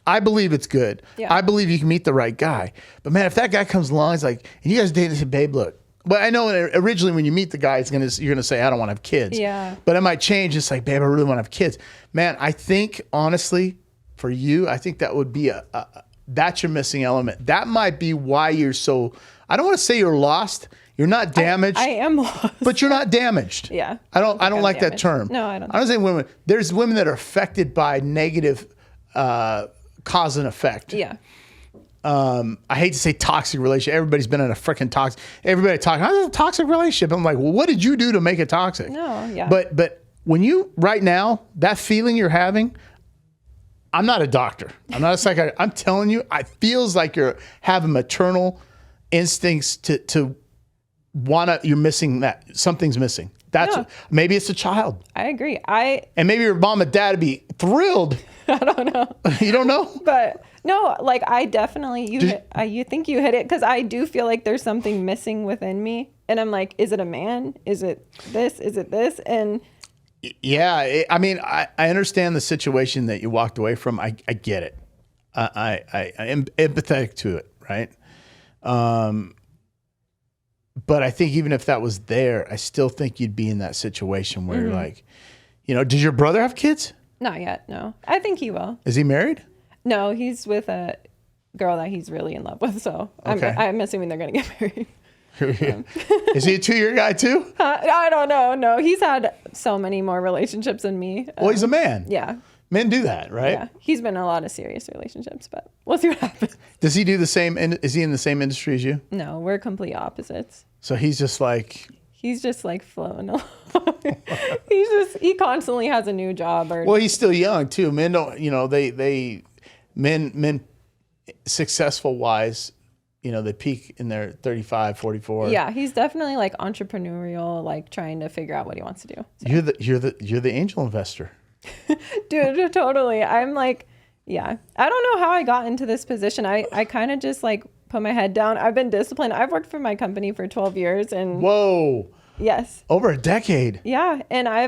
I believe it's good. Yeah. I believe you can meet the right guy. But man, if that guy comes along, he's like, and you guys dating, say, babe, look. Well, I know originally when you meet the guy, you're gonna say, I don't want to have kids. Yeah. But it might change. It's like, babe, I really want to have kids. Man, I think honestly, for you, I think that would be that's your missing element. That might be why you're so. I don't want to say you're lost. You're not damaged. I am lost. But you're not damaged. Yeah. I don't like damaged. that term. No, I don't. I'm saying women. There's women that are affected by negative cause and effect. Yeah. I hate to say toxic relationship. Everybody's been in a freaking toxic. Everybody talking. How's a toxic relationship? I'm like, well, what did you do to make it toxic? No. Yeah. But when you right now, that feeling you're having, I'm not a doctor. I'm not a psychiatrist. I'm telling you, it feels like you're having maternal instincts to you're missing that. Something's missing. Maybe it's a child. I agree. And maybe your mom and dad would be thrilled. I don't know. You don't know? But no, like I definitely, you think you hit it, because I do feel like there's something missing within me. And I'm like, is it a man? Is it this? Is it this? And yeah, I mean, I understand the situation that you walked away from. I get it. I am empathetic to it, right? But I think even if that was there, I still think you'd be in that situation where you're like, you know, does your brother have kids? Not yet, no. I think he will. Is he married? No, he's with a girl that he's really in love with. So Okay. I'm assuming they're going to get married. Is he a 2-year guy too? I don't know. No, he's had so many more relationships than me. Well, he's a man. Yeah. Men do that, right? Yeah. He's been in a lot of serious relationships, but we'll see what happens. Does he do the same? Is he in the same industry as you? No, we're complete opposites. So he's just like floating along. He constantly has a new job. Well, he's still young too. Men don't, you know, men successful wise, you know, they peak in their 35, 44. Yeah, he's definitely like entrepreneurial, like trying to figure out what he wants to do. So. You're the angel investor. Dude, totally. I'm like, yeah. I don't know how I got into this position. I kind of just like put my head down. I've been disciplined. I've worked for my company for 12 years and whoa. Yes. Over a decade. Yeah. And I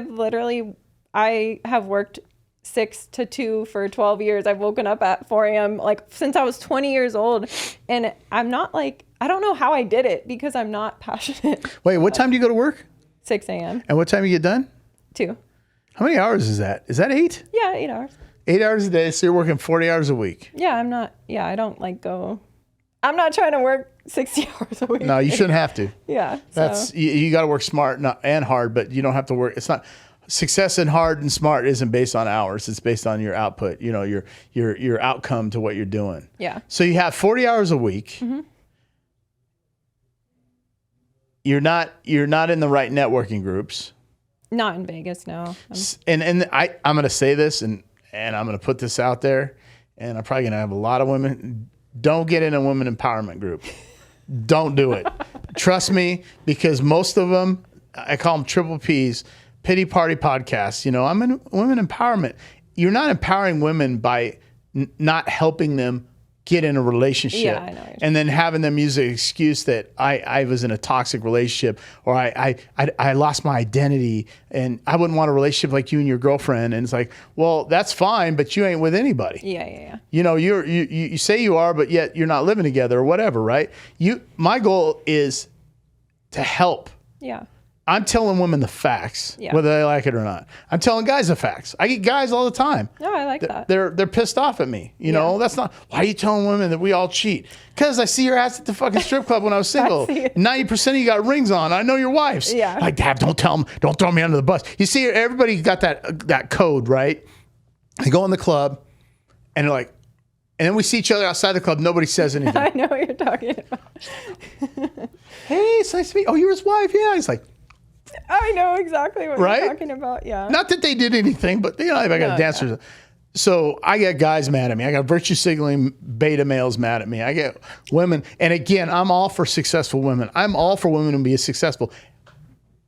have worked 6 to 2 for 12 years. I've woken up at 4 a.m. like since I was 20 years old. And I'm not like, I don't know how I did it because I'm not passionate. Wait, what time do you go to work? 6 a.m. And what time you get done? 2. How many hours is that? Is that 8? Yeah, 8 hours. 8 hours a day. So you're working 40 hours a week. Yeah, I don't like I'm not trying to work 60 hours a week. No, you shouldn't have to. Yeah. You got to work smart and hard, but you don't have to work. It's not success in hard and smart isn't based on hours. It's based on your output, your outcome to what you're doing. Yeah. So you have 40 hours a week. Mm-hmm. You're not in the right networking groups. Not in Vegas, no. And I'm going to say this and I'm going to put this out there, and I'm probably going to have a lot of women. Don't get in a women empowerment group. Don't do it. Trust me, because most of them, I call them triple Ps, pity party podcasts. I'm in women empowerment. You're not empowering women by not helping them get in a relationship, yeah, I know, and then having them use the excuse that I was in a toxic relationship, or I lost my identity and I wouldn't want a relationship like you and your girlfriend. And it's like, well, that's fine, but you ain't with anybody. Yeah. You say you are, but yet you're not living together or whatever, right? My goal is to help. Yeah. I'm telling women the facts, whether they like it or not. I'm telling guys the facts. I get guys all the time. No, I like that. They're pissed off at me. That's not, why are you telling women that we all cheat? Because I see your ass at the fucking strip club when I was single. 90% of you got rings on. I know your wives. Yeah. Like, Dad, don't tell them. Don't throw me under the bus. You see, everybody got that code, right? They go in the club and they're like, and then we see each other outside the club. Nobody says anything. I know what you're talking about. Hey, it's nice to meet you. Oh, you're his wife? Yeah. He's like, I know exactly what you're talking about. Yeah. Not that they did anything, but I got dancers. Yeah. So I get guys mad at me. I got virtue signaling beta males mad at me. I get women. And again, I'm all for successful women. I'm all for women to be successful.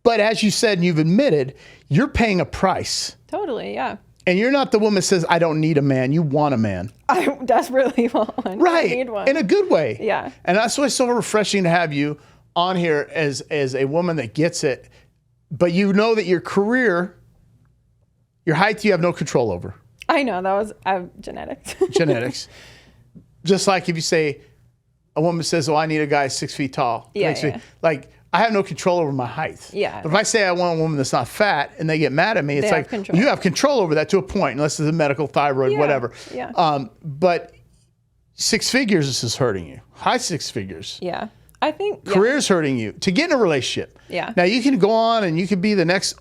But as you said, and you've admitted, you're paying a price. Totally. Yeah. And you're not the woman that says, I don't need a man. You want a man. I desperately want one. Right. I need one. In a good way. Yeah. And that's why it's so refreshing to have you on here as a woman that gets it. But you know that your career, your height, you have no control over. I know. That was genetics. Genetics. Just like if you say, a woman says, oh, I need a guy 6 feet tall. Yeah. Like, I have no control over my height. Yeah. But if I say I want a woman that's not fat and they get mad at me, it's like, you have control over that to a point, unless it's a medical thyroid, whatever. Yeah. But 6 figures is hurting you. High 6 figures. Yeah. I think career's hurting you to get in a relationship. Yeah. Now you can go on and you can be the next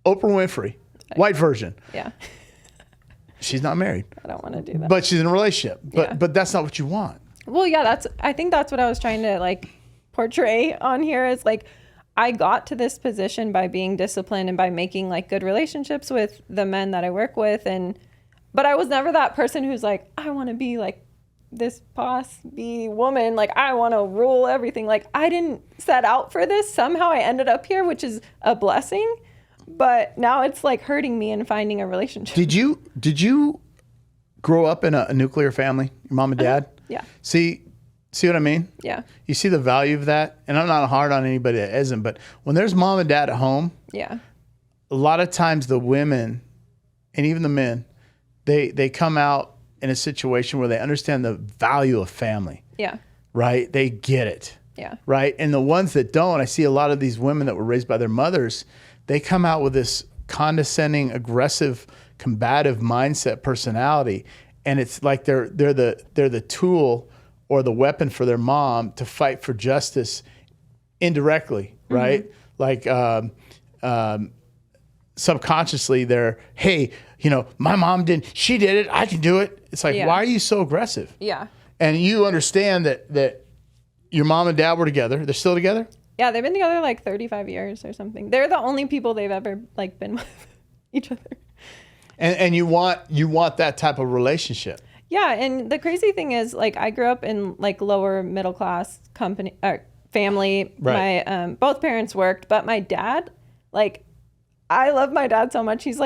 Oprah Winfrey, white version. Yeah. She's not married. I don't want to do that. But she's in a relationship. But that's not what you want. Well, yeah, I think that's what I was trying to portray on here is I got to this position by being disciplined and by making good relationships with the men that I work with, but I was never that person who's I want to be this boss bee woman, I want to rule everything. I didn't set out for this. Somehow I ended up here, which is a blessing, but now it's hurting me in finding a relationship. Did you grow up in a nuclear family, your mom and dad? Yeah. See what I mean? Yeah. You see the value of that? And I'm not hard on anybody that isn't, but when there's mom and dad at home, yeah, a lot of times the women and even the men, they come out in a situation where they understand the value of family. Yeah. Right? They get it. Yeah. Right? And the ones that don't, I see a lot of these women that were raised by their mothers, they come out with this condescending, aggressive, combative mindset personality. And it's like they're the tool or the weapon for their mom to fight for justice indirectly, right? Subconsciously they're, hey, my mom she did it, I can do it. It's like, why are you so aggressive? Yeah. And you understand that your mom and dad were together. They're still together? Yeah, they've been together 35 years or something. They're the only people they've ever been with each other. And you want that type of relationship. Yeah, and the crazy thing is I grew up in lower middle class family. Right. My both parents worked, but my dad, I love my dad so much. He's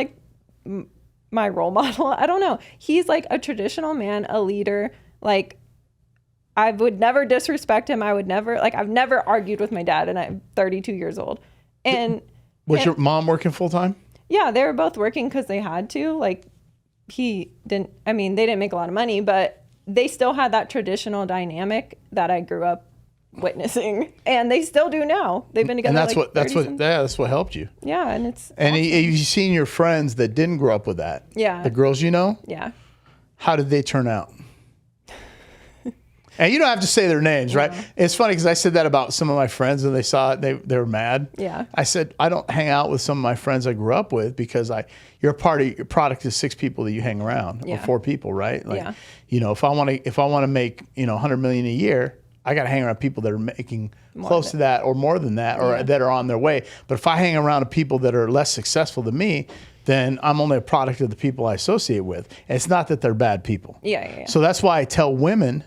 my role model. I don't know. He's a traditional man, a leader. I would never disrespect him. I would never, I've never argued with my dad, and I'm 32 years old. And was your mom working full time? Yeah, they were both working because they had to. They didn't make a lot of money, but they still had that traditional dynamic that I grew up witnessing, and they still do now. They've been together. And that's what helped you. Yeah, and it's and awesome. You've seen your friends that didn't grow up with that. Yeah, the girls, Yeah. How did they turn out? And you don't have to say their names, right? It's funny because I said that about some of my friends and they saw it, they were mad. Yeah. I said, I don't hang out with some of my friends I grew up with because your product is 6 people that you hang around or 4 people, right? Like, if I want to make, 100 million a year, I got to hang around people that are making close to that or more than that or that are on their way. But if I hang around people that are less successful than me, then I'm only a product of the people I associate with. And it's not that they're bad people. Yeah. So that's why I tell women,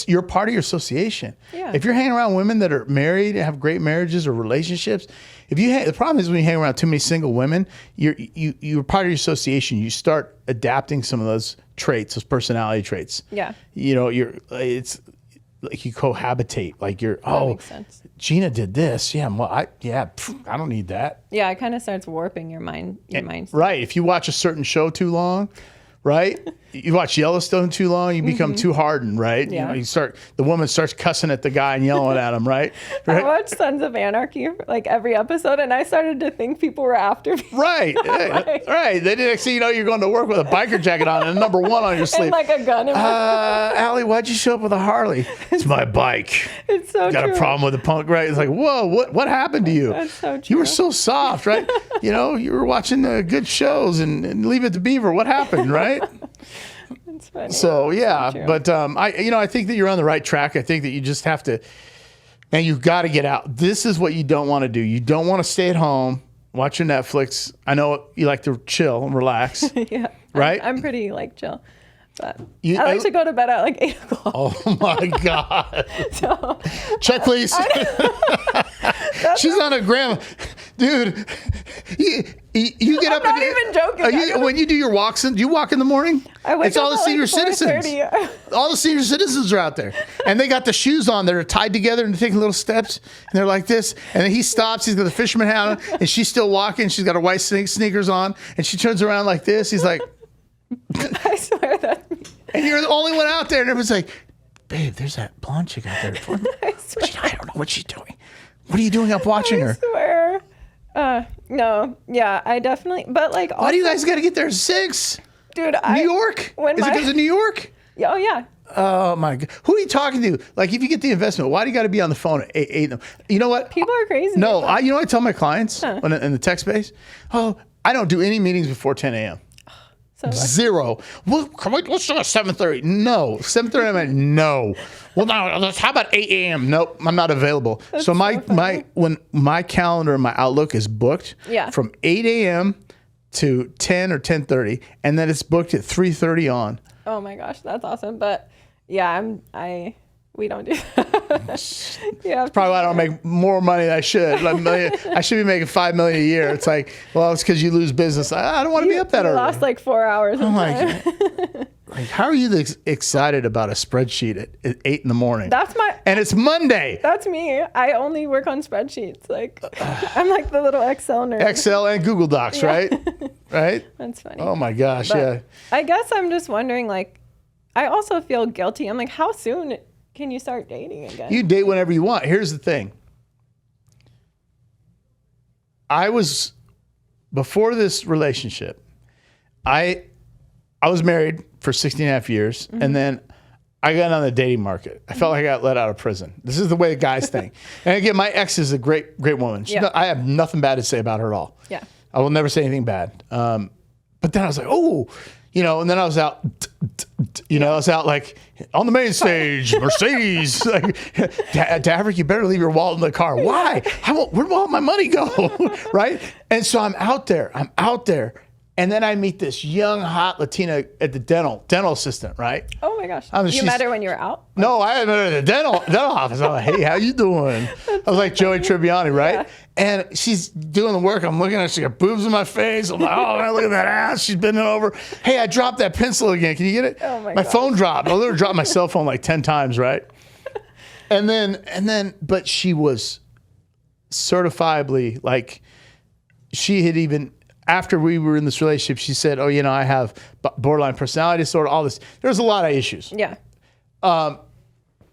you're part of your association. Yeah. If you're hanging around women that are married, have great marriages or relationships, the problem is when you hang around too many single women, you're part of your association. You start adapting some of those traits, those personality traits. Yeah. It's like you cohabitate. Like that makes sense. Gina did this. Yeah. Well, I don't need that. Yeah. It kind of starts warping your mind. Right. If you watch a certain show too long, right? You watch Yellowstone too long, you become too hardened, right? Yeah. The woman starts cussing at the guy and yelling at him, right? I watched Sons of Anarchy like every episode, and I started to think people were after me. Right, right. Then next thing you know, you're going to work with a biker jacket on and number 1 on your sleeve. And like a gun in my Allie, why'd you show up with a Harley? It's my bike. It's so Got true. a problem with the punk, right? It's like, whoa, what happened to you? That's so true. You were so soft, right? You were watching good shows and Leave It to Beaver. What happened, right? That's funny. So yeah, So but I think that you're on the right track. I think that you just have to, and you've got to get out. This is what you don't want to do. You don't want to stay at home, watch your Netflix. I know you like to chill and relax. Yeah. Right? I'm pretty chill. But I like to go to bed at like 8 o'clock. Oh my God. So, check, please. She's on a grandma. Dude, you get up. I'm not even joking. When you do your walks, do you walk in the morning? I wake it's up all the at senior like citizens. 4:30. All the senior citizens are out there. And they got the shoes on that are tied together and they're taking little steps. And they're like this. And then he stops. He's got the fisherman hat on. And she's still walking. She's got her white sneakers on. And she turns around like this. He's like... I swear that's me. And you're the only one out there. And everyone's like, babe, there's that blonde chick out there. I don't know what she's doing. What are you doing up watching her? I swear. No. Yeah, I definitely. But like, why do you guys got to get there at 6? Dude, New York? Is it because of New York? Oh, yeah. Oh, my God. Who are you talking to? Like, if you get the investment, why do you got to be on the phone at 8? You know what? People are crazy. No, you know what I tell my clients in the tech space? Oh, I don't do any meetings before 10 a.m. Zero. Well, let's do it 7:30. No. 7:30, I'm like, no. Well, now, how about 8 a.m.? Nope, I'm not available. So when my calendar and my Outlook is booked from 8 a.m. to 10 or 10:30, and then it's booked at 3:30 on. Oh my gosh, that's awesome. But yeah, we don't do that. Yeah, probably why I don't make more money than I should. I should be making $5 million a year. It's like, well, it's because you lose business. I don't want to be up that early. Lost like 4 hours. Oh my God. Like, how are you excited about a spreadsheet at 8 in the morning? And it's Monday. That's me. I only work on spreadsheets. Like, I'm like the little Excel nerd. Excel and Google Docs, right? Right? That's funny. Oh my gosh, yeah. I guess I'm just wondering, like, I also feel guilty. I'm like, how soon can you start dating again? You date whenever you want. Here's the thing. Before this relationship, I was married for 16 and a half years, and then I got on the dating market. I felt like I got let out of prison. This is the way guys think. And again, my ex is a great woman. I have nothing bad to say about her at all. Yeah. I will never say anything bad. But then I was like, oh, and then I was out, I was out like on the main stage, Mercedes. Like, Daverick, you better leave your wallet in the car. Why? Where'd all my money go? Right? And so I'm out there. And then I meet this young, hot Latina at the dental assistant, right? Oh my gosh. You met her when you were out? No, I met her at the dental office. I'm like, hey, how you doing? I was like Joey Tribbiani, right? Yeah. And she's doing the work. I'm looking at her. She got boobs in my face. I'm like, oh, man, look at that ass. She's bending over. Hey, I dropped that pencil again. Can you get it? Oh my gosh. Phone dropped. I literally dropped my cell phone like 10 times, right? And then, but she was certifiably, like, she had even... After we were in this relationship, she said, oh, I have borderline personality disorder, all this. There's a lot of issues. Yeah. And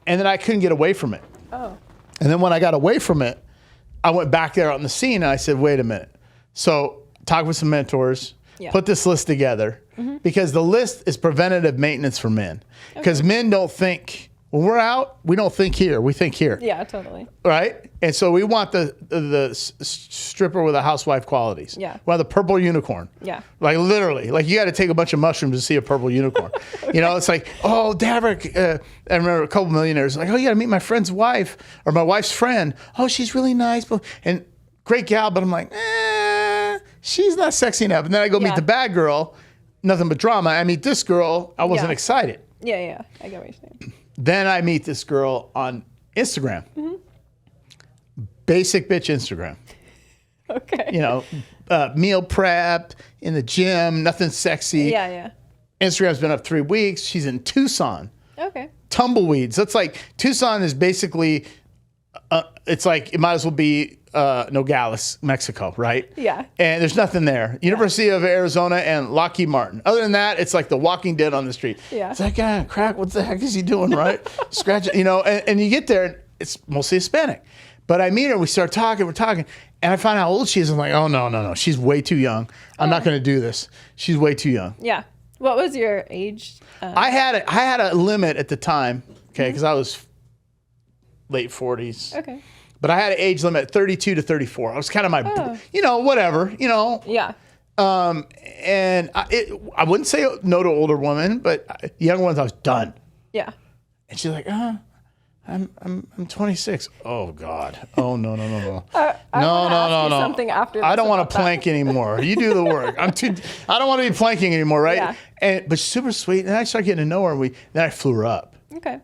then I couldn't get away from it. Oh. And then when I got away from it, I went back there on the scene and I said, wait a minute. So talk with some mentors, put this list together, because the list is preventative maintenance for men. Because men don't think When we're out, we don't think here. We think here. Yeah, totally. Right? And so we want the stripper with the housewife qualities. Yeah. We want the purple unicorn. Yeah. Like literally. Like you got to take a bunch of mushrooms to see a purple unicorn. Okay. You know, it's like, oh, Daverick. I remember a couple millionaires like, oh, you got to meet my friend's wife or my wife's friend. Oh, she's really nice. And great gal. But I'm like, she's not sexy enough. And then I go meet the bad girl. Nothing but drama. I meet this girl. I wasn't excited. Yeah. I get what you're saying. Then I meet this girl on Instagram. Mm-hmm. Basic bitch Instagram. Okay. You know, meal prep, in the gym, nothing sexy. Yeah. Instagram's been up 3 weeks. She's in Tucson. Okay. Tumbleweeds. That's like, Tucson is basically, it's like, it might as well be Nogales, Mexico, right? Yeah. And there's nothing there. University of Arizona and Lockheed Martin. Other than that, it's like the Walking Dead on the street. Yeah. It's that guy, crack, what the heck is he doing, right? Scratch it, you know, and you get there, it's mostly Hispanic. But I meet her, we start talking, we're talking, and I find out how old she is. I'm like, oh, no, she's way too young. I'm not going to do this. She's way too young. Yeah. What was your age? I had a limit at the time, okay, because I was late 40s. Okay. But I had an age limit, 32 to 34. I was kind of my, you know, whatever, you know. Yeah. And I wouldn't say no to older women, but young ones, I was done. Yeah. And she's like, I'm 26. Oh God. Oh no. No. Something after. I don't want to plank anymore. You do the work. I don't want to be planking anymore, right? Yeah. But super sweet. And I started getting to know her. Then I flew her up. Okay.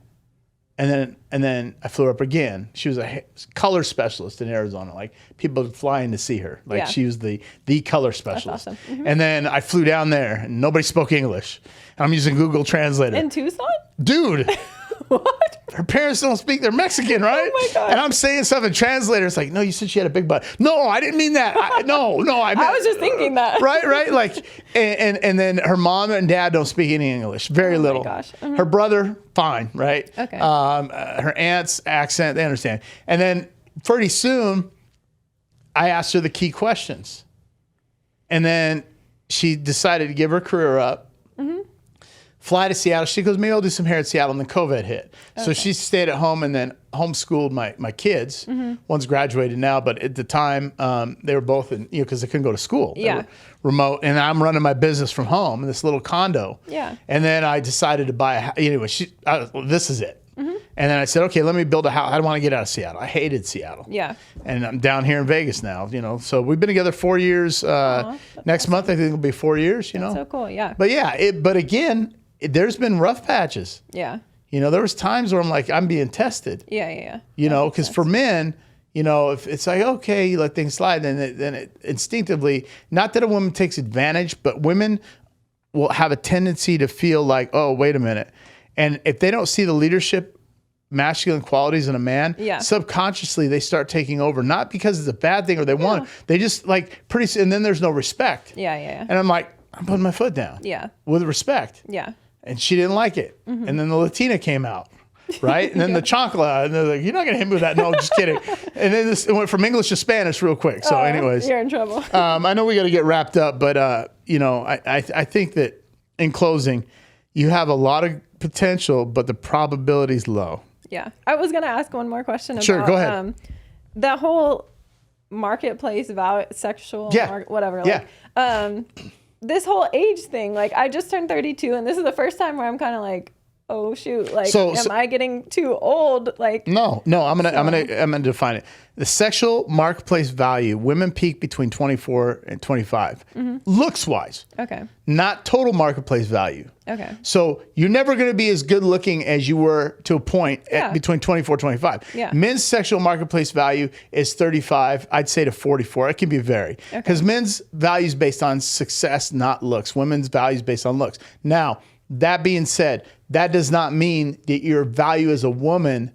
And then I flew her up again. She was a color specialist in Arizona. Like people would fly in to see her. Like she was the color specialist. That's awesome. Mm-hmm. And then I flew down there and nobody spoke English. And I'm using Google Translator. In Tucson? Dude. What? Her parents don't speak. They're Mexican, right? Oh my God. And I'm saying stuff in translator. It's like, no, you said she had a big butt. No, I didn't mean that. I was just thinking that. Right. Like, and then her mom and dad don't speak any English. Very little. Oh my gosh. Mm-hmm. Her brother, fine, right? Okay. Her aunt's accent, they understand. And then pretty soon, I asked her the key questions. And then she decided to give her career up. Mm-hmm. Fly to Seattle. She goes, maybe I'll do some hair in Seattle. And then COVID hit. Okay. So she stayed at home and then homeschooled my kids. Mm-hmm. One's graduated now, but at the time they were both in, because they couldn't go to school. Yeah. They were remote. And I'm running my business from home in this little condo. Yeah. And then I decided to buy anyway, this is it. Mm-hmm. And then I said, okay, let me build a house. I don't want to get out of Seattle. I hated Seattle. Yeah. And I'm down here in Vegas now, so we've been together 4 years. Next month, I think it'll be 4 years, That's so cool. Yeah. But yeah, but again, there's been rough patches. Yeah. There was times where I'm like, I'm being tested. Yeah. Because for men, if it's like, okay, you let things slide, then it instinctively, not that a woman takes advantage, but women will have a tendency to feel like, oh, wait a minute. And if they don't see the leadership, masculine qualities in a man, subconsciously they start taking over, not because it's a bad thing or they want it. They just like and then there's no respect. Yeah. And I'm like, I'm putting my foot down. Yeah. With respect. Yeah. And she didn't like it. Mm-hmm. And then the Latina came out, right? And then the chancla, and they're like, you're not going to hit me with that. No, just kidding. And then it went from English to Spanish real quick. So anyways. You're in trouble. I know we got to get wrapped up, but, I think that in closing, you have a lot of potential, but the probability's low. Yeah. I was going to ask one more question about. Sure, go ahead. The whole marketplace about sexual, whatever. This whole age thing, like I just turned 32 and this is the first time where I'm kind of like, oh shoot, like am I getting too old? Like No, I'm gonna define it. The sexual marketplace value, women peak between 24 and 25. Mm-hmm. Looks wise. Okay. Not total marketplace value. Okay. So you're never going to be as good looking as you were to a point between 24 and 25. Yeah. Men's sexual marketplace value is 35, I'd say to 44. It can be vary. Because men's value is based on success, not looks. Women's value is based on looks. Now, that being said, that does not mean that your value as a woman,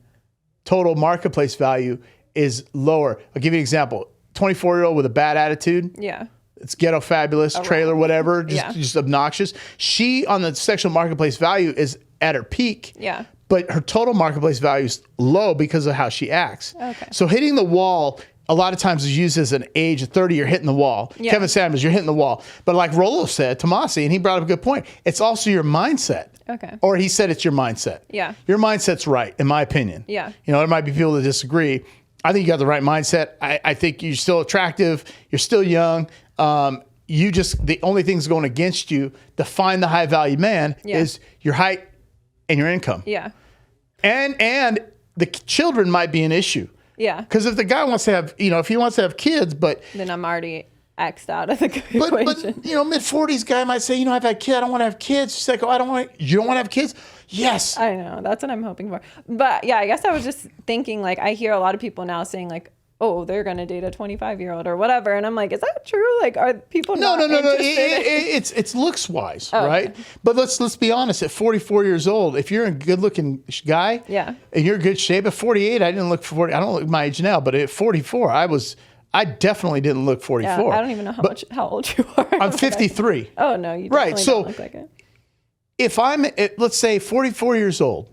total marketplace value, is lower. I'll give you an example. 24-year-old with a bad attitude. Yeah. It's ghetto fabulous, trailer, whatever, just obnoxious. She, on the sexual marketplace value, is at her peak. Yeah. But her total marketplace value is low because of how she acts. Okay. So hitting the wall a lot of times is used as an age. At 30, you're hitting the wall. Yeah. Kevin Samuels, you're hitting the wall. But like Rolo said, Tomasi, and he brought up a good point, it's also your mindset. Okay. Or he said it's your mindset. Yeah. Your mindset's right, in my opinion. Yeah. You know, there might be people that disagree. I think you got the right mindset. I think you're still attractive. You're still young. You just, the only things going against you to find the high value man is your height and your income. Yeah. And the children might be an issue. Yeah. Because if the guy wants to have, if he wants to have kids, but then I'm already X'd out of the equation. But mid-40s guy might say, I've had kids. I don't want to have kids. She's like, you don't want to have kids? Yes. I know. That's what I'm hoping for. But yeah, I guess I was just thinking, like, I hear a lot of people now saying, like, oh, they're going to date a 25-year-old or whatever. And I'm like, is that true? Like, are people No. interested? It's looks wise, right? Okay. But let's be honest. At 44 years old, if you're a good-looking guy, and you're in good shape. At 48, I didn't look 40. I don't look my age now, but at 44, I definitely didn't look 44. Yeah, I don't even know how old you are. I'm 53. Oh no, you definitely don't look like it. If I'm at, let's say 44 years old,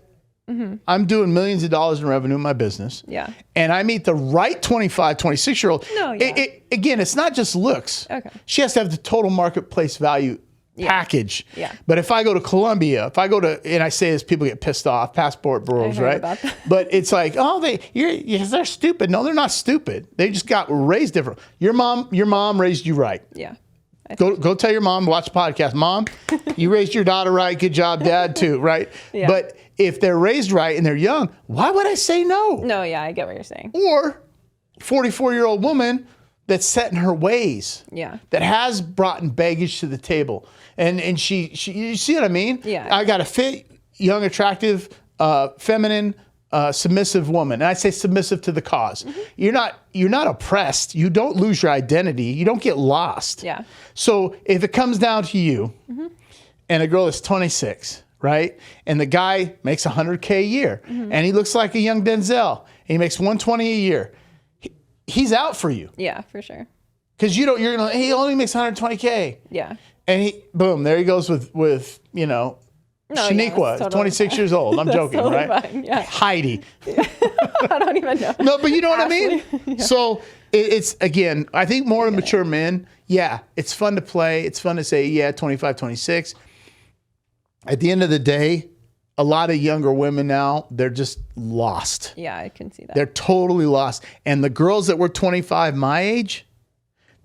I'm doing millions of dollars in revenue in my business. Yeah. And I meet the right 25, 26-year-old. No, yeah. Again, it's not just looks. Okay. She has to have the total marketplace value package. Yeah. But if I go to Colombia, and I say this, people get pissed off, passport bros, right? About that. But it's like, they're stupid. No, they're not stupid. They just got raised different. Your mom raised you right. Yeah. Go tell your mom, watch the podcast. Mom, you raised your daughter right. Good job, Dad, too, right? Yeah. But if they're raised right and they're young, why would I say no? No, yeah, I get what you're saying. Or 44-year-old woman that's set in her ways. Yeah. That has brought in baggage to the table. And she you see what I mean? Yeah. I got a fit, young, attractive, feminine, submissive woman. And I say submissive to the cause. Mm-hmm. You're not oppressed. You don't lose your identity. You don't get lost. Yeah. So if it comes down to you and a girl is 26, right? And the guy makes $100K a year and he looks like a young Denzel and he makes $120 a year. He's out for you. Yeah, for sure. Because he only makes $120K. Yeah. And there he goes with Shaniqua, totally 26 years old. I'm joking, totally right? Fine, yeah. Heidi. I don't even know. No, but you know what I mean? Yeah. So it's, again, I think more mature men, it's fun to play. It's fun to say, 25, 26. At the end of the day, a lot of younger women now, they're just lost. Yeah, I can see that. They're totally lost. And the girls that were 25 my age,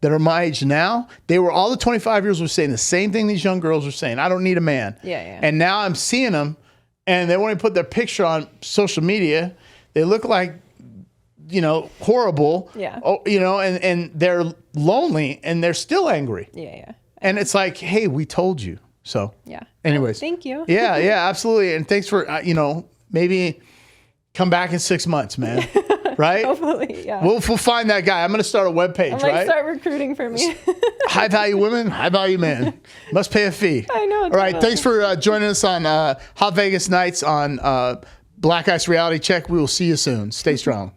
that are my age now, all the 25-years were saying the same thing these young girls were saying. I don't need a man. Yeah. And now I'm seeing them, and they want to put their picture on social media. They look like, horrible. Yeah. Oh, and they're lonely, and they're still angry. Yeah. And it's like, hey, we told you. So. Yeah. Anyways. Thank you. Yeah, absolutely. And thanks for, maybe come back in 6 months, man. Right? Hopefully, yeah. We'll find that guy. I'm going to start a webpage, right? Start recruiting for me. High value women, high value men. Must pay a fee. I know. All right. Thanks for joining us on Hot Vegas Nights on Black Ice Reality Check. We will see you soon. Stay strong.